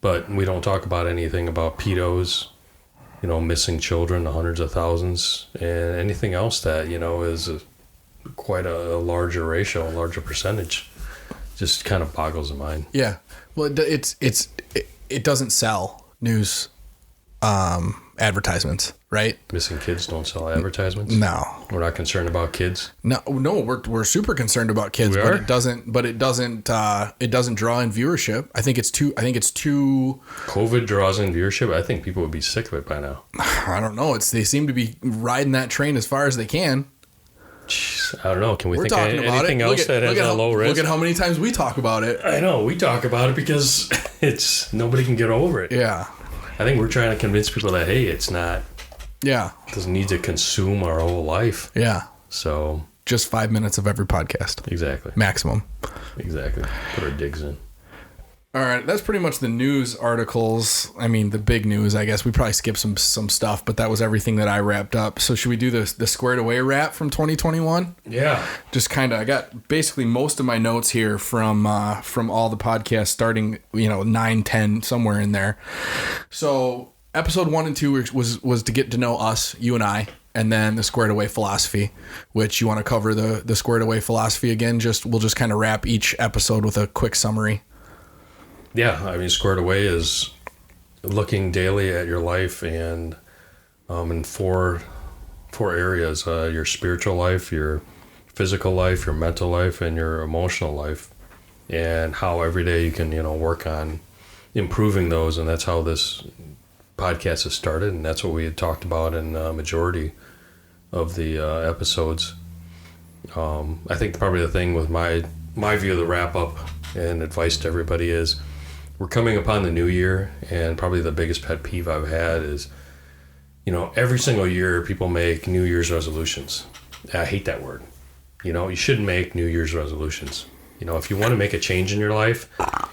But we don't talk about anything about pedos, missing children, the hundreds of thousands, and anything else that, is quite a larger ratio, a larger percentage. Just kind of boggles the mind. Yeah. Well, it doesn't sell news advertisements, right? Missing kids don't sell advertisements? No. We're not concerned about kids? No, we're super concerned about kids, We but are? it doesn't draw in viewership. I think it's too COVID draws in viewership? I think people would be sick of it by now. I don't know. They seem to be riding that train as far as they can. Jeez, I don't know. Can we We're think of talking about anything it. else that has a low risk? Look at how many times we talk about it. I know. We talk about it because nobody can get over it. Yeah. I think we're trying to convince people that, hey, it's not, Yeah. doesn't need to consume our whole life. Yeah. So Just 5 minutes of every podcast. exactly. Maximum. Exactly. Put our digs in. All right, that's pretty much the news articles. I mean, the big news, I guess. We probably skipped some stuff, but that was everything that I wrapped up. So should we do the Squared Away wrap from 2021? Yeah. Just kind of, I got basically most of my notes here from all the podcasts starting, 9, 10, somewhere in there. So episode 1 and 2 was to get to know us, you and I, and then the Squared Away philosophy, which you want to cover the Squared Away philosophy again. We'll just kind of wrap each episode with a quick summary. Yeah, I mean, Squared Away is looking daily at your life and in four areas: your spiritual life, your physical life, your mental life, and your emotional life, and how every day you can work on improving those. And that's how this podcast has started, and that's what we had talked about in the majority of the episodes. I think probably the thing with my view of the wrap up and advice to everybody is, we're coming upon the new year, and probably the biggest pet peeve I've had is, every single year people make New Year's resolutions. I hate that word. You shouldn't make New Year's resolutions. If you want to make a change in your life,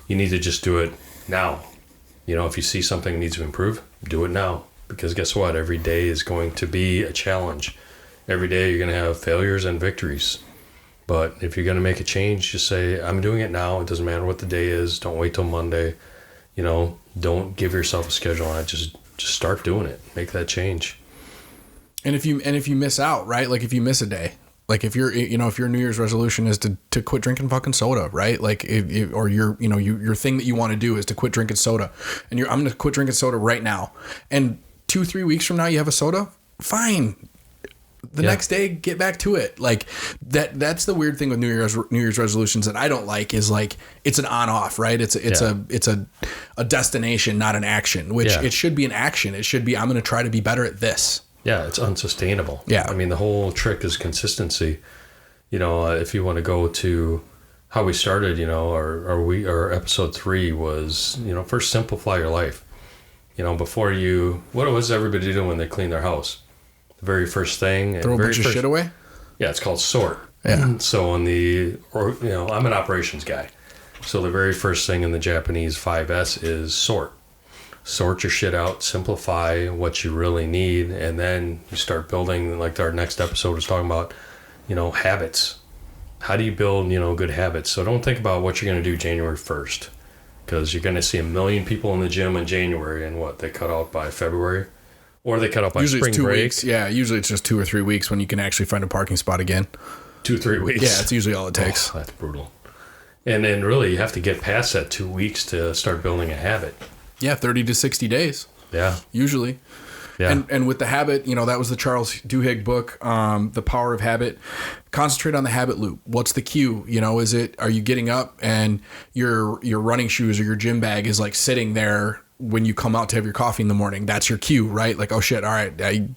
you need to just do it now. If you see something needs to improve, do it now. Because guess what? Every day is going to be a challenge. Every day you're going to have failures and victories. But if you're going to make a change, just say, I'm doing it now. It doesn't matter what the day is. Don't wait till Monday. Don't give yourself a schedule on it. Just just start doing it. Make that change. And if you miss out, right? Like if you miss a day, like if your New Year's resolution is to quit drinking fucking soda, right? Like or your thing that you want to do is to quit drinking soda, and I'm going to quit drinking soda right now. And 2-3 weeks from now you have a soda, fine. The next day, get back to it. Like that's the weird thing with New Year's resolutions that I don't like is like it's an on off, right? It's a destination, not an action, which it should be an action. It should be, I'm going to try to be better at this. Yeah, it's unsustainable. Yeah. I mean, the whole trick is consistency. If you want to go to how we started, our episode 3 was, first simplify your life. Before what was everybody doing when they clean their house? The very first thing. Throw a bunch of shit away? Yeah, it's called sort. Yeah. So I'm an operations guy. So the very first thing in the Japanese 5S is sort. Sort your shit out, simplify what you really need, and then you start building, like our next episode was talking about, habits. How do you build, good habits? So don't think about what you're going to do January 1st, because you're going to see 1 million people in the gym in January, and they cut out by February, or they cut out by usually spring it's 2 break. weeks. Yeah, usually it's just 2 or 3 weeks when you can actually find a parking spot again. 2-3 weeks. Yeah, it's usually all it takes. Oh, that's brutal. And then really you have to get past that 2 weeks to start building a habit. Yeah, 30 to 60 days. Yeah. Usually. Yeah. And with the habit, that was the Charles Duhigg book, The Power of Habit. Concentrate on the habit loop. What's the cue? Are you getting up and your running shoes or your gym bag is like sitting there when you come out to have your coffee in the morning? That's your cue, right? Like, oh shit, all right, I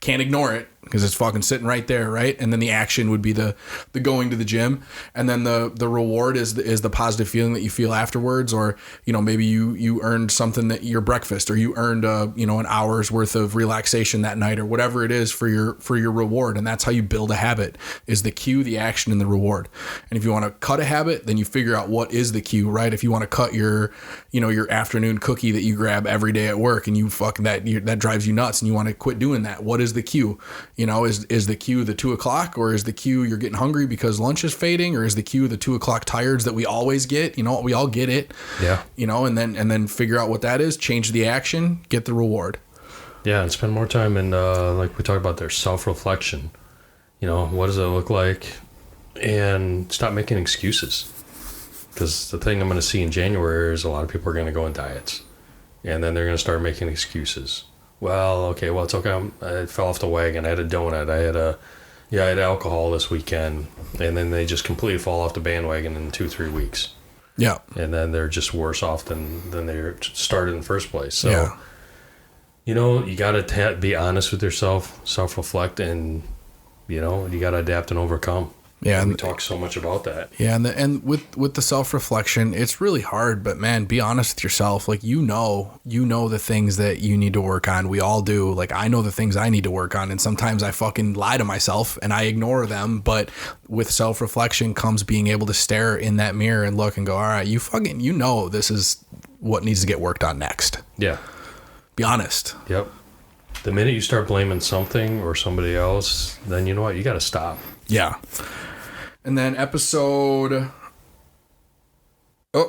can't ignore it because it's fucking sitting right there, right? And then the action would be the going to the gym, and then the reward is the positive feeling that you feel afterwards, or maybe you earned something that your breakfast, or you earned an hour's worth of relaxation that night, or whatever it is for your reward. And that's how you build a habit, is the cue, the action, and the reward. And if you want to cut a habit, then you figure out what is the cue, right? If you want to cut your afternoon cookie that you grab every day at work, and that drives you nuts, and you want to quit doing that, what is the cue? Is the cue the 2 o'clock, or is the cue you're getting hungry because lunch is fading, or is the cue the 2 o'clock tireds that we always get? We all get it. Yeah. And then figure out what that is, change the action, get the reward. Yeah, and spend more time in, like we talked about there, self-reflection. What does it look like? And stop making excuses. Because the thing I'm going to see in January is a lot of people are going to go on diets. And then they're going to start making excuses. It's okay. I fell off the wagon. I had a donut. I had alcohol this weekend. And then they just completely fall off the bandwagon in 2-3 weeks. Yeah. And then they're just worse off than they started in the first place. So, you got to be honest with yourself, self-reflect, and, you got to adapt and overcome. Yeah, and we talk so much about that. Yeah, and with the self-reflection, it's really hard, but man, be honest with yourself. Like you know the things that you need to work on. We all do. Like I know the things I need to work on, and sometimes I fucking lie to myself and I ignore them, but with self-reflection comes being able to stare in that mirror and look and go, all right, this is what needs to get worked on next. Yeah. Be honest. Yep. The minute you start blaming something or somebody else, then you know what? You got to stop. Yeah. And then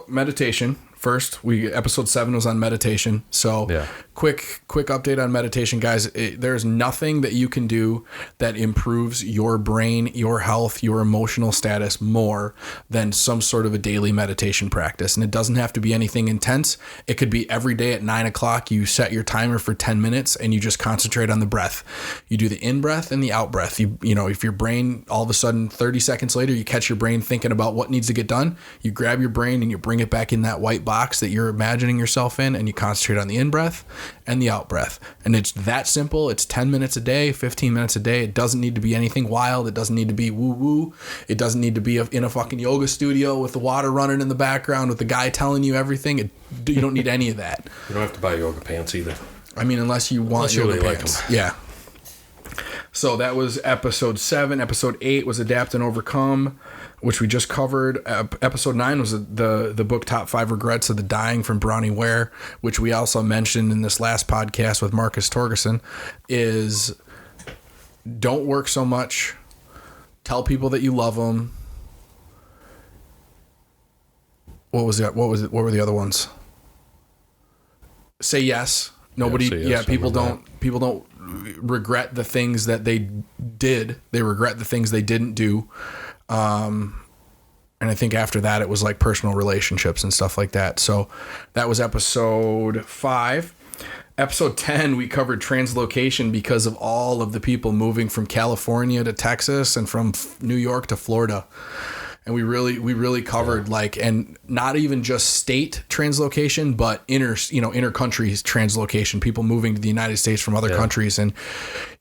meditation. First, episode 7 was on meditation. So quick update on meditation, guys. There's nothing that you can do that improves your brain, your health, your emotional status more than some sort of a daily meditation practice. And it doesn't have to be anything intense. It could be every day at 9 o'clock. You set your timer for 10 minutes and you just concentrate on the breath. You do the in breath and the out breath. If your brain all of a sudden 30 seconds later, you catch your brain thinking about what needs to get done, you grab your brain and you bring it back in that white box that you're imagining yourself in, and you concentrate on the in breath and the out breath. And it's that simple. It's 10 minutes a day, 15 minutes a day. It doesn't need to be anything wild. It doesn't need to be woo woo. It doesn't need to be in a fucking yoga studio with the water running in the background with the guy telling you everything. You don't need any of that. You don't have to buy yoga pants either. I mean, unless you want yoga pants. Like yeah. So that was episode 7. Episode 8 was Adapt and Overcome, which we just covered. Episode 9 was the book Top 5 Regrets of the Dying from Brownie Ware, which we also mentioned in this last podcast with Marcus Torgerson, is don't work so much. Tell people that you love them. What were the other ones? Say yes. Nobody, yes, people don't regret the things that they did. They regret the things they didn't do. And I think after that, it was like personal relationships and stuff like that. So that was episode 5. Episode 10, we covered translocation because of all of the people moving from California to Texas and from New York to Florida. And we really covered and not even just state translocation, but inter countries translocation, people moving to the United States from other countries. And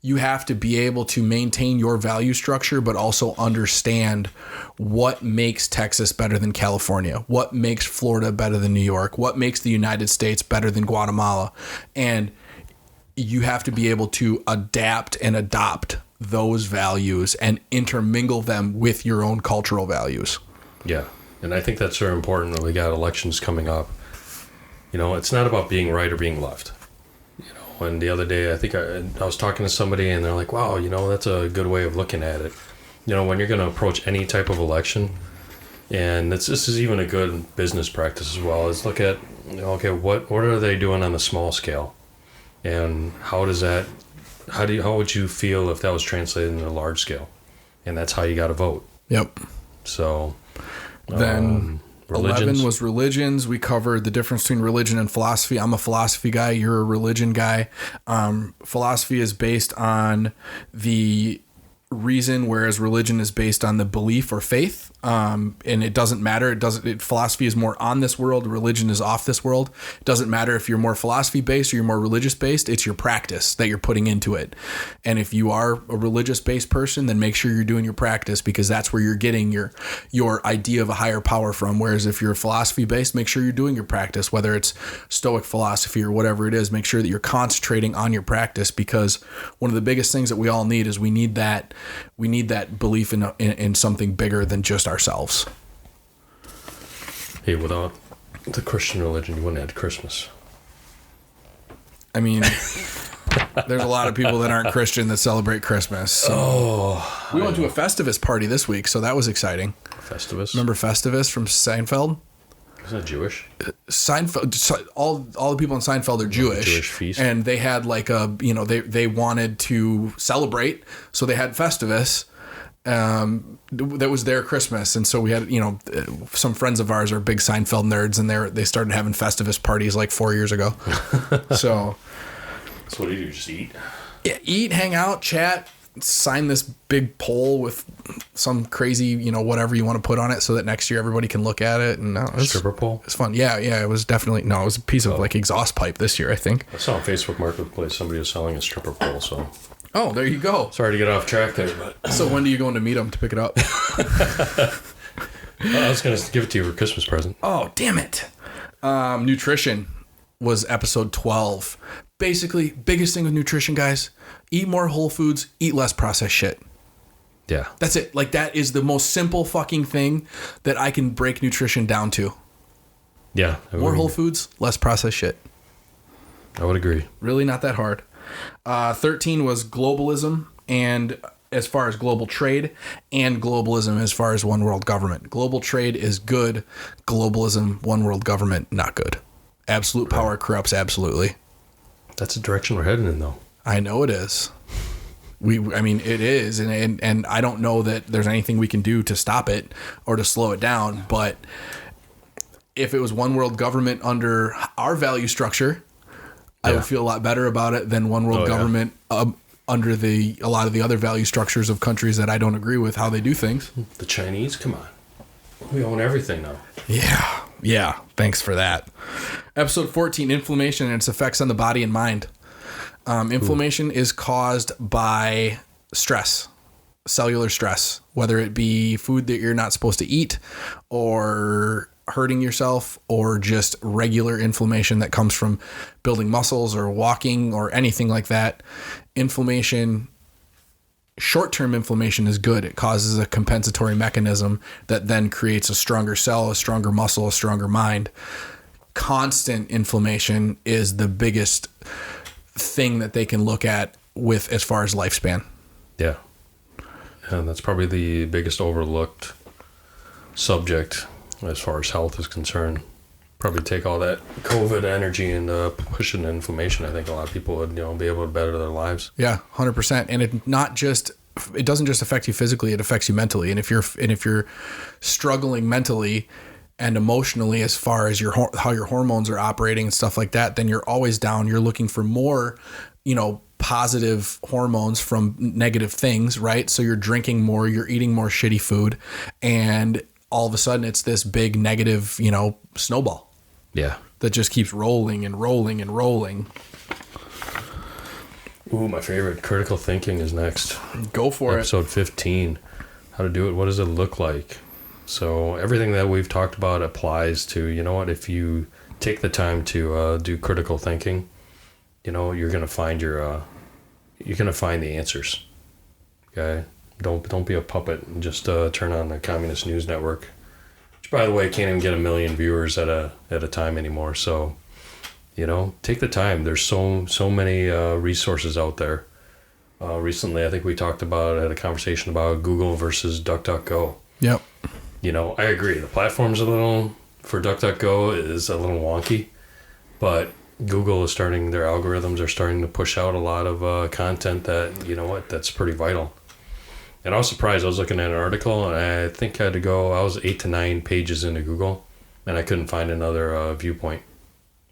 you have to be able to maintain your value structure, but also understand what makes Texas better than California, what makes Florida better than New York, what makes the United States better than Guatemala. And you have to be able to adapt and adopt those values and intermingle them with your own cultural values. Yeah. And I think that's very important when we got elections coming up. It's not about being right or being left. And the other day, I think I was talking to somebody and they're like, wow, that's a good way of looking at it. When you're going to approach any type of election, and this is even a good business practice as well, is look at, okay, what are they doing on the small scale? And how would you feel if that was translated into large scale? And that's how you got to vote. Yep. So then 11 was religions. We covered the difference between religion and philosophy. I'm a philosophy guy. You're a religion guy. Philosophy is based on the reason, whereas religion is based on the belief or faith. And it doesn't matter. Philosophy is more on this world. Religion is off this world. It doesn't matter if you're more philosophy based or you're more religious based. It's your practice that you're putting into it. And if you are a religious based person, then make sure you're doing your practice, because that's where you're getting your idea of a higher power from. Whereas if you're philosophy based, make sure you're doing your practice, whether it's Stoic philosophy or whatever it is. Make sure that you're concentrating on your practice, because one of the biggest things that we all need is we need that belief in something bigger than just ourselves. Hey, without the Christian religion, you wouldn't have Christmas. I mean, there's a lot of people that aren't Christian that celebrate Christmas. So. We went to a Festivus party this week, so that was exciting. Festivus? Remember Festivus from Seinfeld? Isn't that Jewish? Seinfeld, all the people in Seinfeld are Jewish. Jewish feast. And they had they wanted to celebrate, so they had Festivus. That was their Christmas, and so we had some friends of ours are big Seinfeld nerds, and they started having Festivus parties like 4 years ago. So what do you do? Just eat? Yeah, eat, hang out, chat, sign this big poll with some crazy whatever you want to put on it, so that next year everybody can look at it. And stripper pole. It's fun. Yeah. It was definitely it was a piece of exhaust pipe this year, I think. I saw on Facebook Marketplace somebody was selling a stripper pole. So. Oh, there you go. Sorry to get off track there, but. So when do you go in to meet them to pick it up? I was going to give it to you for a Christmas present. Oh, damn it. Nutrition was episode 12. Basically, biggest thing with nutrition, guys, eat more whole foods, eat less processed shit. Yeah. That's it. Like, that is the most simple fucking thing that I can break nutrition down to. Yeah. More whole foods, less processed shit. I would agree. Really not that hard. 13 was globalism, and as far as global trade, and globalism as far as one world government. Global trade is good. Globalism, one world government, not good. Absolute power corrupts absolutely. That's the direction we're heading in, though. I know it is. It is, and I don't know that there's anything we can do to stop it or to slow it down. But if it was one world government under our value structure, I would feel a lot better about it than one world government under a lot of the other value structures of countries that I don't agree with how they do things. The Chinese, come on. We own everything now. Yeah. Thanks for that. Episode 14, inflammation and its effects on the body and mind. Inflammation is caused by stress, cellular stress, whether it be food that you're not supposed to eat or hurting yourself, or just regular inflammation that comes from building muscles or walking or anything like that. Inflammation, short-term inflammation is good. It causes a compensatory mechanism that then creates a stronger cell, a stronger muscle, a stronger mind. Constant inflammation is the biggest thing that they can look at with as far as lifespan. Yeah. And that's probably the biggest overlooked subject as far as health is concerned. Probably take all that COVID energy and push it into inflammation. I think a lot of people would, be able to better their lives. Yeah, 100%. And it doesn't just affect you physically, it affects you mentally. And if you're struggling mentally and emotionally as far as how your hormones are operating and stuff like that, then you're always down. You're looking for more, positive hormones from negative things, right? So you're drinking more, you're eating more shitty food, and all of a sudden it's this big negative, snowball. Yeah. That just keeps rolling and rolling and rolling. Ooh, my favorite, critical thinking is next. Go for Episode 15, how to do it, what does it look like? So everything that we've talked about applies to, if you take the time to do critical thinking, you're going to find you're going to find the answers. Okay? Don't be a puppet and just turn on the Communist News Network. Which, by the way, can't even get 1 million viewers at a time anymore. So, take the time. There's so many resources out there. Recently, I think we had a conversation about Google versus DuckDuckGo. Yep. I agree. The platform's for DuckDuckGo is a little wonky, but Google their algorithms are starting to push out a lot of content that, that's pretty vital. And I was surprised. I was looking at an article, and I think I was 8 to 9 pages into Google, and I couldn't find another viewpoint.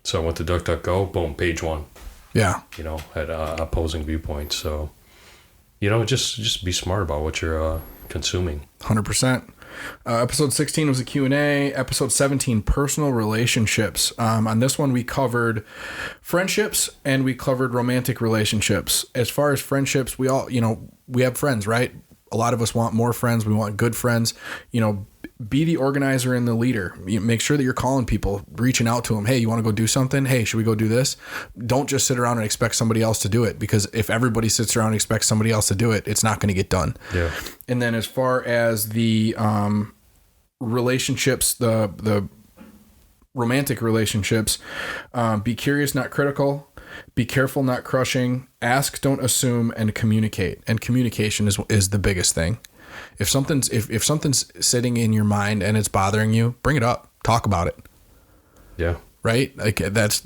So I went to DuckDuckGo, boom, page 1. Yeah. Had opposing viewpoints. So, just be smart about what you're consuming. 100%. Episode 16 was a Q&A. Episode 17, personal relationships. On this one, we covered friendships and we covered romantic relationships. As far as friendships, we all, we have friends, right? A lot of us want more friends. We want good friends. Be the organizer and the leader. Make sure that you're calling people, reaching out to them. Hey, you want to go do something? Hey, should we go do this? Don't just sit around and expect somebody else to do it, because if everybody sits around and expects somebody else to do it, it's not going to get done. Yeah. And then as far as the relationships, the romantic relationships, be curious, not critical. Be careful, not crushing. Ask, don't assume, and communicate. And communication is the biggest thing. If something's sitting in your mind and it's bothering you, bring it up. Talk about it. Yeah. Right? Like that's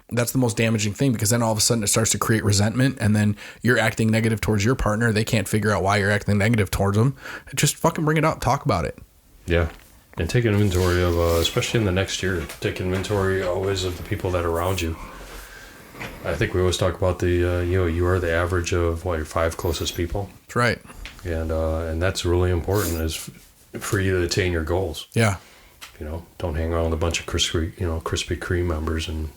the most damaging thing, because then all of a sudden it starts to create resentment, and then you're acting negative towards your partner. They can't figure out why you're acting negative towards them. Just fucking bring it up. Talk about it. Yeah. And take an inventory of, especially in the next year, take inventory always of the people that are around you. I think we always talk about you are the average of your 5 closest people. That's right. And that's really important, is for you to attain your goals. Yeah. Don't hang around with a bunch of Krispy Kreme members, and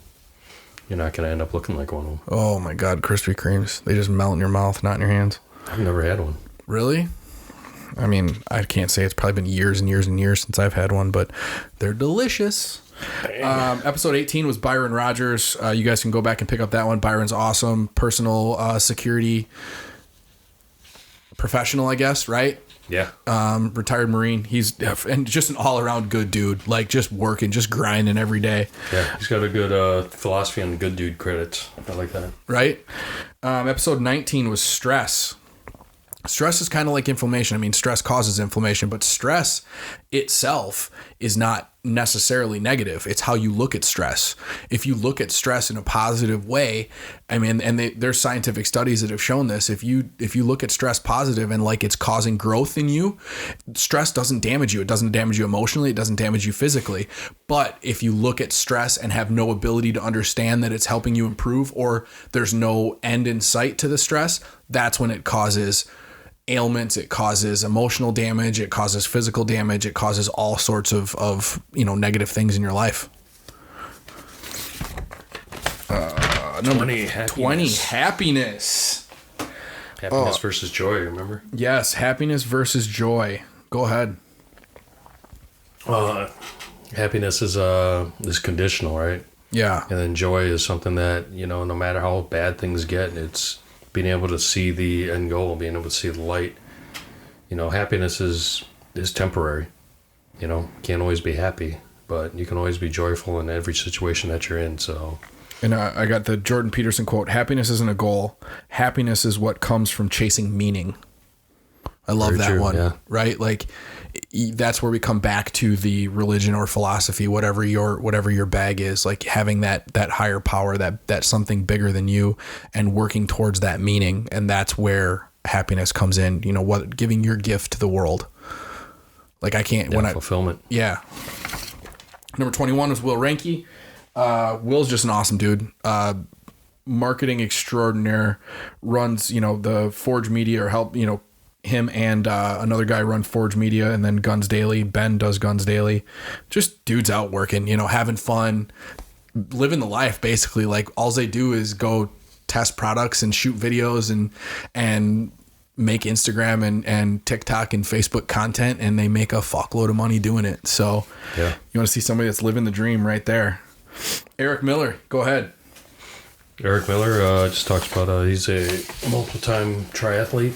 you're not going to end up looking like one of them. Oh my God, Krispy Kremes. They just melt in your mouth, not in your hands. I've never had one. Really? I mean, I can't say. It's probably been years and years and years since I've had one, but they're delicious. Episode 18 was Byron Rogers. You guys can go back and pick up that one. Byron's awesome. Personal security professional, I guess, right? Yeah. Retired Marine. He's and just an all-around good dude. Like, just working, just grinding every day. Yeah, he's got a good philosophy on good dude credits. I like that. Right? Episode 19 was stress. Stress is kind of like inflammation. I mean, stress causes inflammation, but stress itself is not necessarily negative. It's how you look at stress. If you look at stress in a positive way, I mean, and there's scientific studies that have shown this. If you look at stress positive and like it's causing growth in you, stress doesn't damage you. It doesn't damage you emotionally. It doesn't damage you physically. But if you look at stress and have no ability to understand that it's helping you improve, or there's no end in sight to the stress, that's when it causes ailments, it causes emotional damage, it causes physical damage, it causes all sorts of negative things in your life. Number 20, happiness. Happiness versus joy, remember? Yes, happiness versus joy. Go ahead. Happiness is conditional, right? Yeah. And then joy is something that, no matter how bad things get, it's being able to see the end goal, being able to see the light. Happiness is temporary. Can't always be happy, but you can always be joyful in every situation that you're in. So, and I got the Jordan Peterson quote: "Happiness isn't a goal. Happiness is what comes from chasing meaning." I love Very that true, one. yeah. Right? Like that's where we come back to the religion or philosophy, whatever your bag is, like having that higher power, that something bigger than you, and working towards that meaning. And that's where happiness comes in, giving your gift to the world. Like fulfillment. Yeah. Number 21 was Will Ranke. Will's just an awesome dude. Marketing extraordinaire, runs, the Forge Media, or help, him and another guy run Forge Media, and then Guns Daily. Ben does Guns Daily. Just dudes out working, having fun, living the life, basically. Like all they do is go test products and shoot videos and make Instagram and TikTok and Facebook content, and they make a fuckload of money doing it. So you want to see somebody that's living the dream right there. Eric Miller, go ahead. Eric Miller just talks about he's a multiple-time triathlete.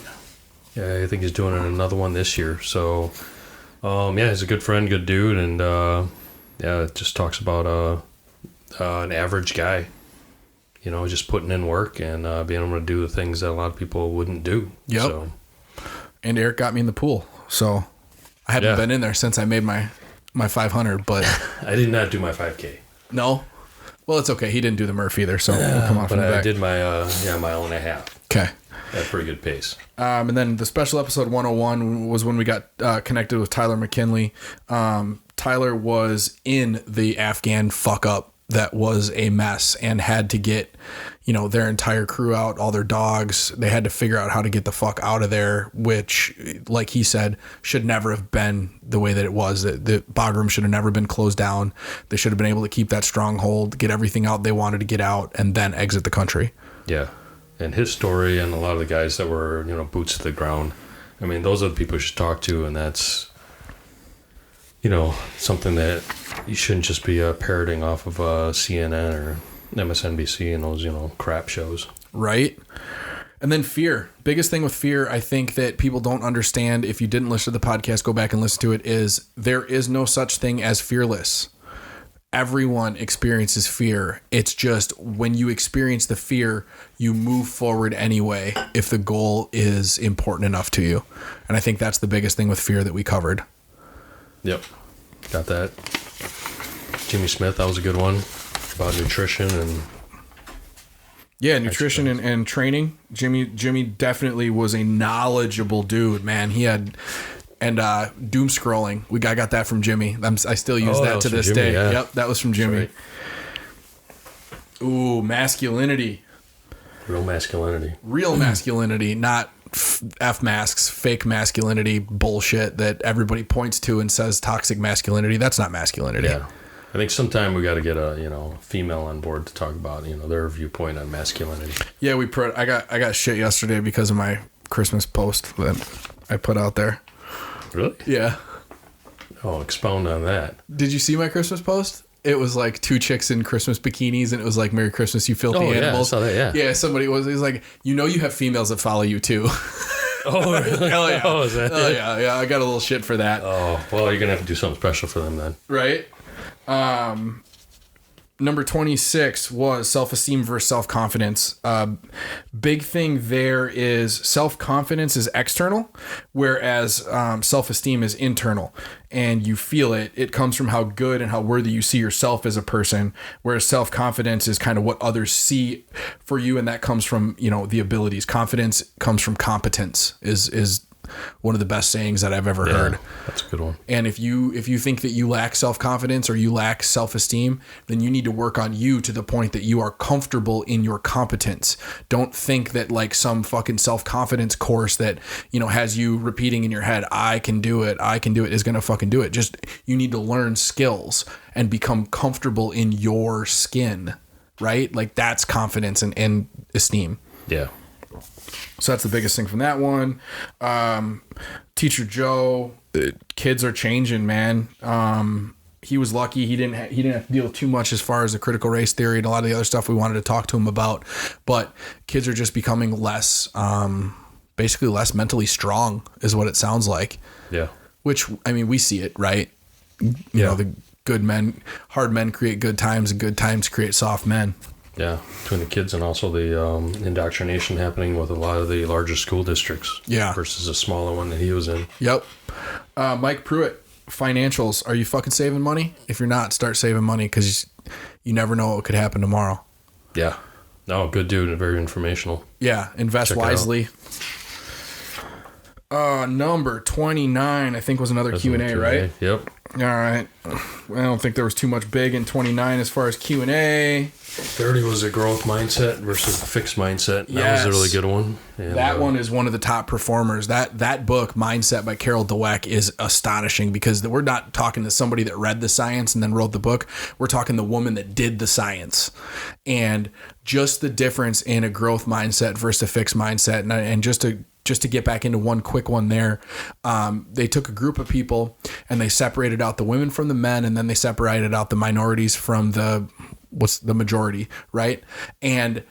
Yeah, I think he's doing another one this year. So, he's a good friend, good dude, and it just talks about an average guy, just putting in work and being able to do the things that a lot of people wouldn't do. Yep. So. And Eric got me in the pool, so I haven't been in there since I made my 500. But I did not do my 5K. No. Well, it's okay. He didn't do the Murph either, so we'll come off but from the back. I did my mile and a half. Okay. At a pretty good pace. And then the special episode 101 was when we got connected with Tyler McKinley. Tyler was in the Afghan fuck up that was a mess and had to get, their entire crew out, all their dogs. They had to figure out how to get the fuck out of there, which, like he said, should never have been the way that it was. The bog room should have never been closed down. They should have been able to keep that stronghold, get everything out they wanted to get out, and then exit the country. Yeah. And his story and a lot of the guys that were, boots to the ground. I mean, those are the people you should talk to, and that's, something that you shouldn't just be parroting off of CNN or MSNBC and those, crap shows. Right. And then fear. Biggest thing with fear, I think that people don't understand. If you didn't listen to the podcast, go back and listen to it, is there is no such thing as fearless. Everyone experiences fear. It's just when you experience the fear, you move forward anyway if the goal is important enough to you. And I think that's the biggest thing with fear that we covered. Yep. Got that. Jimmy Smith, that was a good one. About nutrition and... Yeah, nutrition and training. Jimmy definitely was a knowledgeable dude, man. He had... And doom scrolling. I got that from Jimmy. I still use that to this Jimmy, day. yeah. Yep, that was from Jimmy. Right. Ooh, masculinity. Real masculinity. Real masculinity, not F masks, fake masculinity bullshit that everybody points to and says toxic masculinity. That's not masculinity. Yeah. I think sometime we got to get a female on board to talk about their viewpoint on masculinity. Yeah, I got shit yesterday because of my Christmas post that I put out there. Really? Yeah. Oh, expound on that. Did you see my Christmas post? It was like two chicks in Christmas bikinis, and it was like, "Merry Christmas, you filthy animals." Yeah, I saw that, yeah. Yeah, somebody was like, you have females that follow you too. Oh, really? Hell yeah. Oh, is that it? Yeah. I got a little shit for that. Oh, well, you're going to have to do something special for them then. Right? Number 26 was self-esteem versus self-confidence. Big thing there is self-confidence is external, whereas self-esteem is internal. And you feel it. It comes from how good and how worthy you see yourself as a person, whereas self-confidence is kind of what others see for you, and that comes from, the abilities. Confidence comes from competence, is one of the best sayings that I've ever heard. That's a good one. And if you think that you lack self-confidence or you lack self-esteem, then you need to work on you to the point that you are comfortable in your competence. Don't think that like some fucking self-confidence course that, has you repeating in your head, I can do it, is going to fucking do it. Just, you need to learn skills and become comfortable in your skin, right? Like that's confidence and esteem. Yeah. So that's the biggest thing from that one. Teacher Joe, kids are changing, man. He was lucky. He didn't have to deal with too much as far as the critical race theory and a lot of the other stuff we wanted to talk to him about. But kids are just becoming less, basically less mentally strong is what it sounds like. Yeah. Which, I mean, we see it, right? You know, the good men, hard men create good times, and good times create soft men. Yeah, between the kids and also the indoctrination happening with a lot of the larger school districts. Yeah. Versus a smaller one that he was in. Yep. Mike Pruitt, financials. Are you fucking saving money? If you're not, start saving money because you never know what could happen tomorrow. Yeah. No, good dude and very informational. Yeah. Invest wisely. Number 29, I think, was another Q&A, right? Yep. All right. I don't think there was too much big in 29 as far as Q&A. 30 was a growth mindset versus a fixed mindset. That Yes. was a really good one. And, That one is one of the top performers. That book, Mindset by Carol Dweck, is astonishing because we're not talking to somebody that read the science and then wrote the book. We're talking the woman that did the science. And just the difference in a growth mindset versus a fixed mindset. And just to get back into one quick one there, they took a group of people and they separated out the women from the men, and then they separated out the minorities from the majority, right? And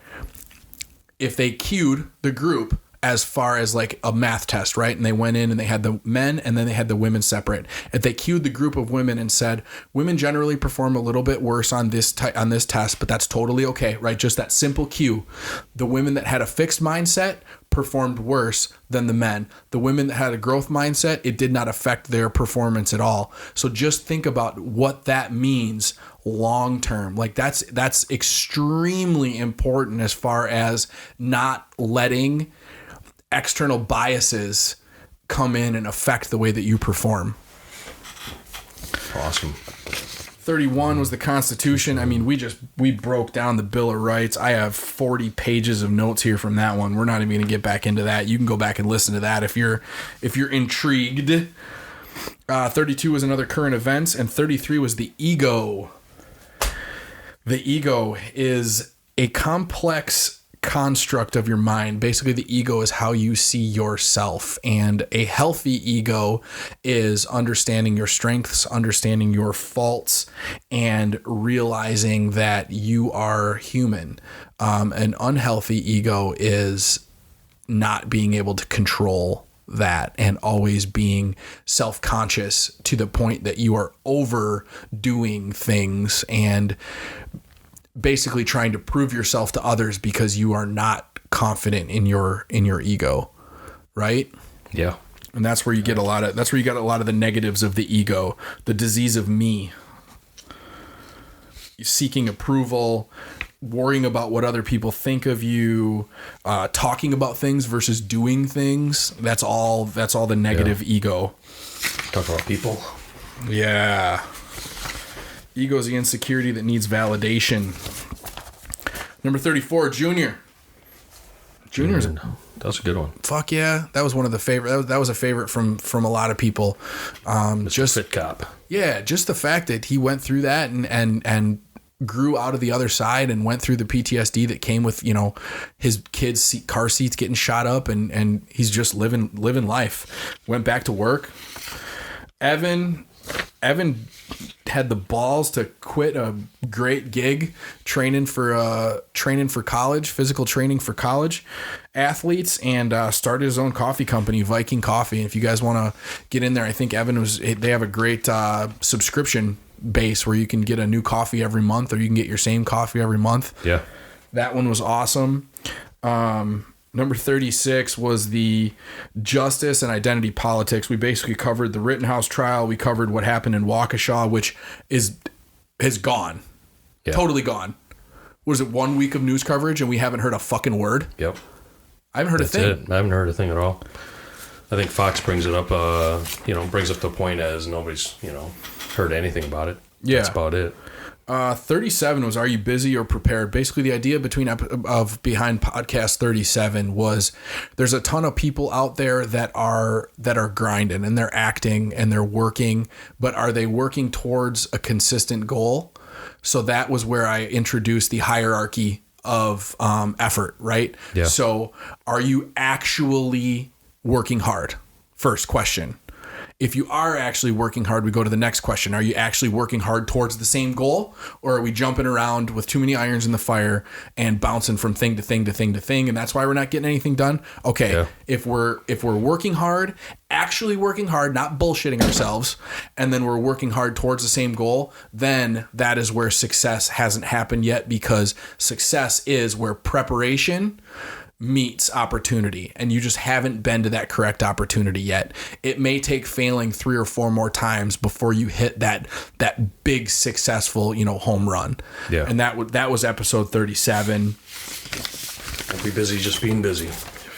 if they cued the group as far as like a math test, right? And they went in and they had the men and then they had the women separate. If they cued the group of women and said, women generally perform a little bit worse on this test, but that's totally okay, right? Just that simple cue. The women that had a fixed mindset performed worse than the men. The women that had a growth mindset, it did not affect their performance at all. So just think about what that means long term. Like that's extremely important as far as not letting external biases come in and affect the way that you perform. awesome. 31 was the Constitution. I mean, we broke down the Bill of Rights. I have 40 pages of notes here from that one. We're not even going to get back into that. You can go back and listen to that if you're intrigued. 32 was another current events, and 33 was the ego. The ego is a complex construct of your mind. Basically, the ego is how you see yourself, and a healthy ego is understanding your strengths, understanding your faults, and realizing that you are human. An unhealthy ego is not being able to control that and always being self-conscious to the point that you are overdoing things and basically trying to prove yourself to others because you are not confident in your ego, right? Yeah. And that's where you get a lot of the negatives of the ego, the disease of me. Seeking approval, worrying about what other people think of you, talking about things versus doing things. That's all the negative ego. Talk about people. Yeah. Ego is the insecurity that needs validation. Number 34, Junior. Junior's that was a good one. fuck yeah. That was one of the favorite. That was a favorite from a lot of people. Just fit cop. Yeah, just the fact that he went through that and grew out of the other side and went through the PTSD that came with, his kids' car seats getting shot up, and he's just living life. Went back to work. Evan had the balls to quit a great gig training for college, physical training for college athletes, and started his own coffee company, Viking Coffee. And if you guys want to get in there, I think they have a great subscription base where you can get a new coffee every month, or you can get your same coffee every month. Yeah. That one was awesome. Number 36 was the justice and identity politics. We basically covered the Rittenhouse trial. We covered what happened in Waukesha, which is gone. Yeah. Totally gone. Was it 1 week of news coverage and we haven't heard a fucking word? Yep. I haven't heard That's a thing. it. I haven't heard a thing at all. I think Fox brings it up, brings up the point as nobody's, heard anything about it. Yeah. That's about it. 37 was, are you busy or prepared? Basically, the idea behind podcast 37 was there's a ton of people out there that are grinding and they're acting and they're working, but are they working towards a consistent goal? So that was where I introduced the hierarchy of effort, right? Yeah. So are you actually working hard? First question. If you are actually working hard, we go to the next question. Are you actually working hard towards the same goal, or are we jumping around with too many irons in the fire and bouncing from thing to thing to thing to thing, and that's why we're not getting anything done? Okay, Yeah. if we're working hard, actually working hard, not bullshitting ourselves, and then we're working hard towards the same goal, then that is where success hasn't happened yet, because success is where preparation meets opportunity, and you just haven't been to that correct opportunity yet. It may take failing 3 or 4 more times before you hit that big successful, home run. Yeah. And that was episode 37. Don't be busy just being busy.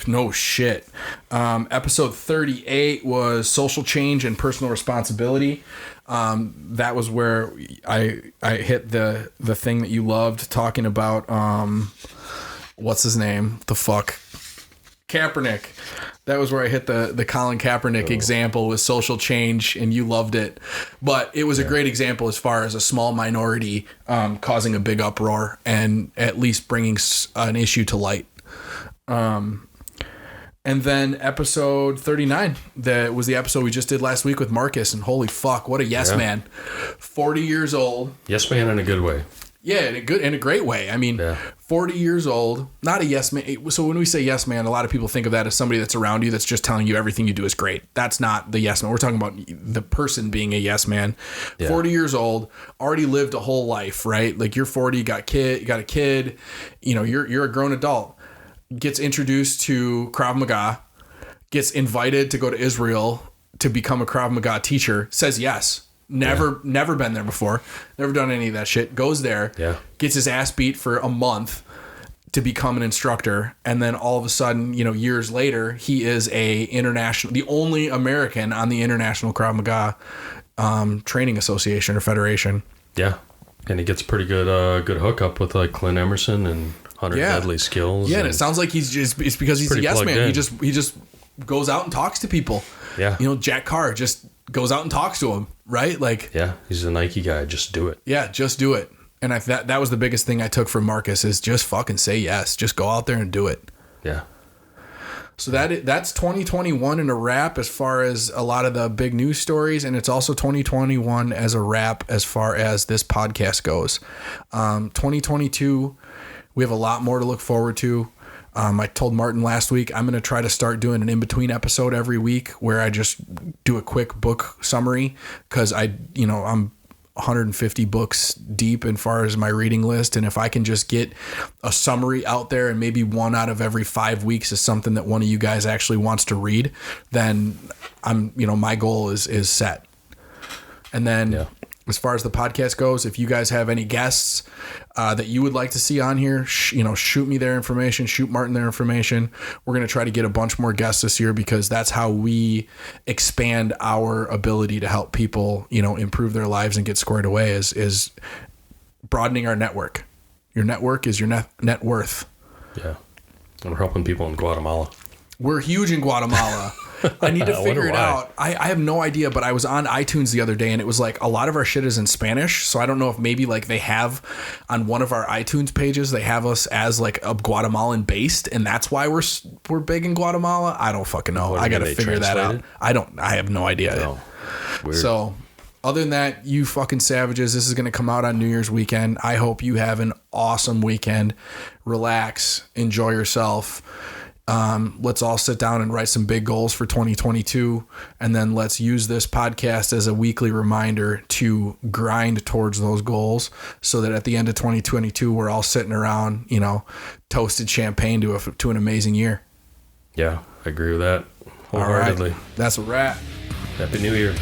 No shit. Episode 38 was social change and personal responsibility. That was where I hit the thing that you loved talking about. What's his name? The fuck? Kaepernick. That was where I hit the Colin Kaepernick example with social change, and you loved it. But it was a great example as far as a small minority causing a big uproar and at least bringing an issue to light. And then episode 39, that was the episode we just did last week with Marcus, and holy fuck, what a yes man. 40 years old. Yes man in a good way. Yeah, in a great way. I mean, 40 years old, not a yes man. So when we say yes man, a lot of people think of that as somebody that's around you that's just telling you everything you do is great. That's not the yes man. We're talking about the person being a yes man. Yeah. 40 years old, already lived a whole life, right? Like you're 40, you got a kid, you're a grown adult. Gets introduced to Krav Maga, gets invited to go to Israel to become a Krav Maga teacher, says yes. Never been there before. Never done any of that shit. Goes there, gets his ass beat for a month to become an instructor. And then all of a sudden, years later, he is the only American on the International Krav Maga Training Association or Federation. Yeah. And he gets a pretty good hookup with like Clint Emerson and 100 Deadly Skills. Yeah. And it sounds like it's because he's a yes man. In. He just goes out and talks to people. Yeah. Jack Carr just goes out and talks to him, right? Like, yeah, he's a Nike guy. Just do it. Yeah, just do it. And that was the biggest thing I took from Marcus is just fucking say yes. Just go out there and do it. Yeah. So that's 2021 in a wrap as far as a lot of the big news stories, and it's also 2021 as a wrap as far as this podcast goes. 2022, we have a lot more to look forward to. I told Martin last week I'm going to try to start doing an in-between episode every week where I just do a quick book summary, because I'm 150 books deep as far as my reading list, and if I can just get a summary out there and maybe one out of every 5 weeks is something that one of you guys actually wants to read, then my goal is set. And then as far as the podcast goes, if you guys have any guests that you would like to see on here, shoot me their information, shoot Martin their information. We're going to try to get a bunch more guests this year, because that's how we expand our ability to help people, improve their lives and get squared away is broadening our network. Your network is your net worth. Yeah. And we're helping people in Guatemala. We're huge in Guatemala. I need to figure it out. I have no idea, but I was on iTunes the other day, and it was like a lot of our shit is in Spanish. So I don't know if maybe like they have on one of our iTunes pages, they have us as like a Guatemalan based, and that's why we're big in Guatemala. I don't fucking know. I got to figure that out. I have no idea. No. Weird. So other than that, you fucking savages, this is going to come out on New Year's weekend. I hope you have an awesome weekend. Relax, enjoy yourself. Let's all sit down and write some big goals for 2022. And then let's use this podcast as a weekly reminder to grind towards those goals, so that at the end of 2022, we're all sitting around, toasted champagne to an amazing year. Yeah, I agree with that wholeheartedly. All right. That's a wrap. Happy New Year.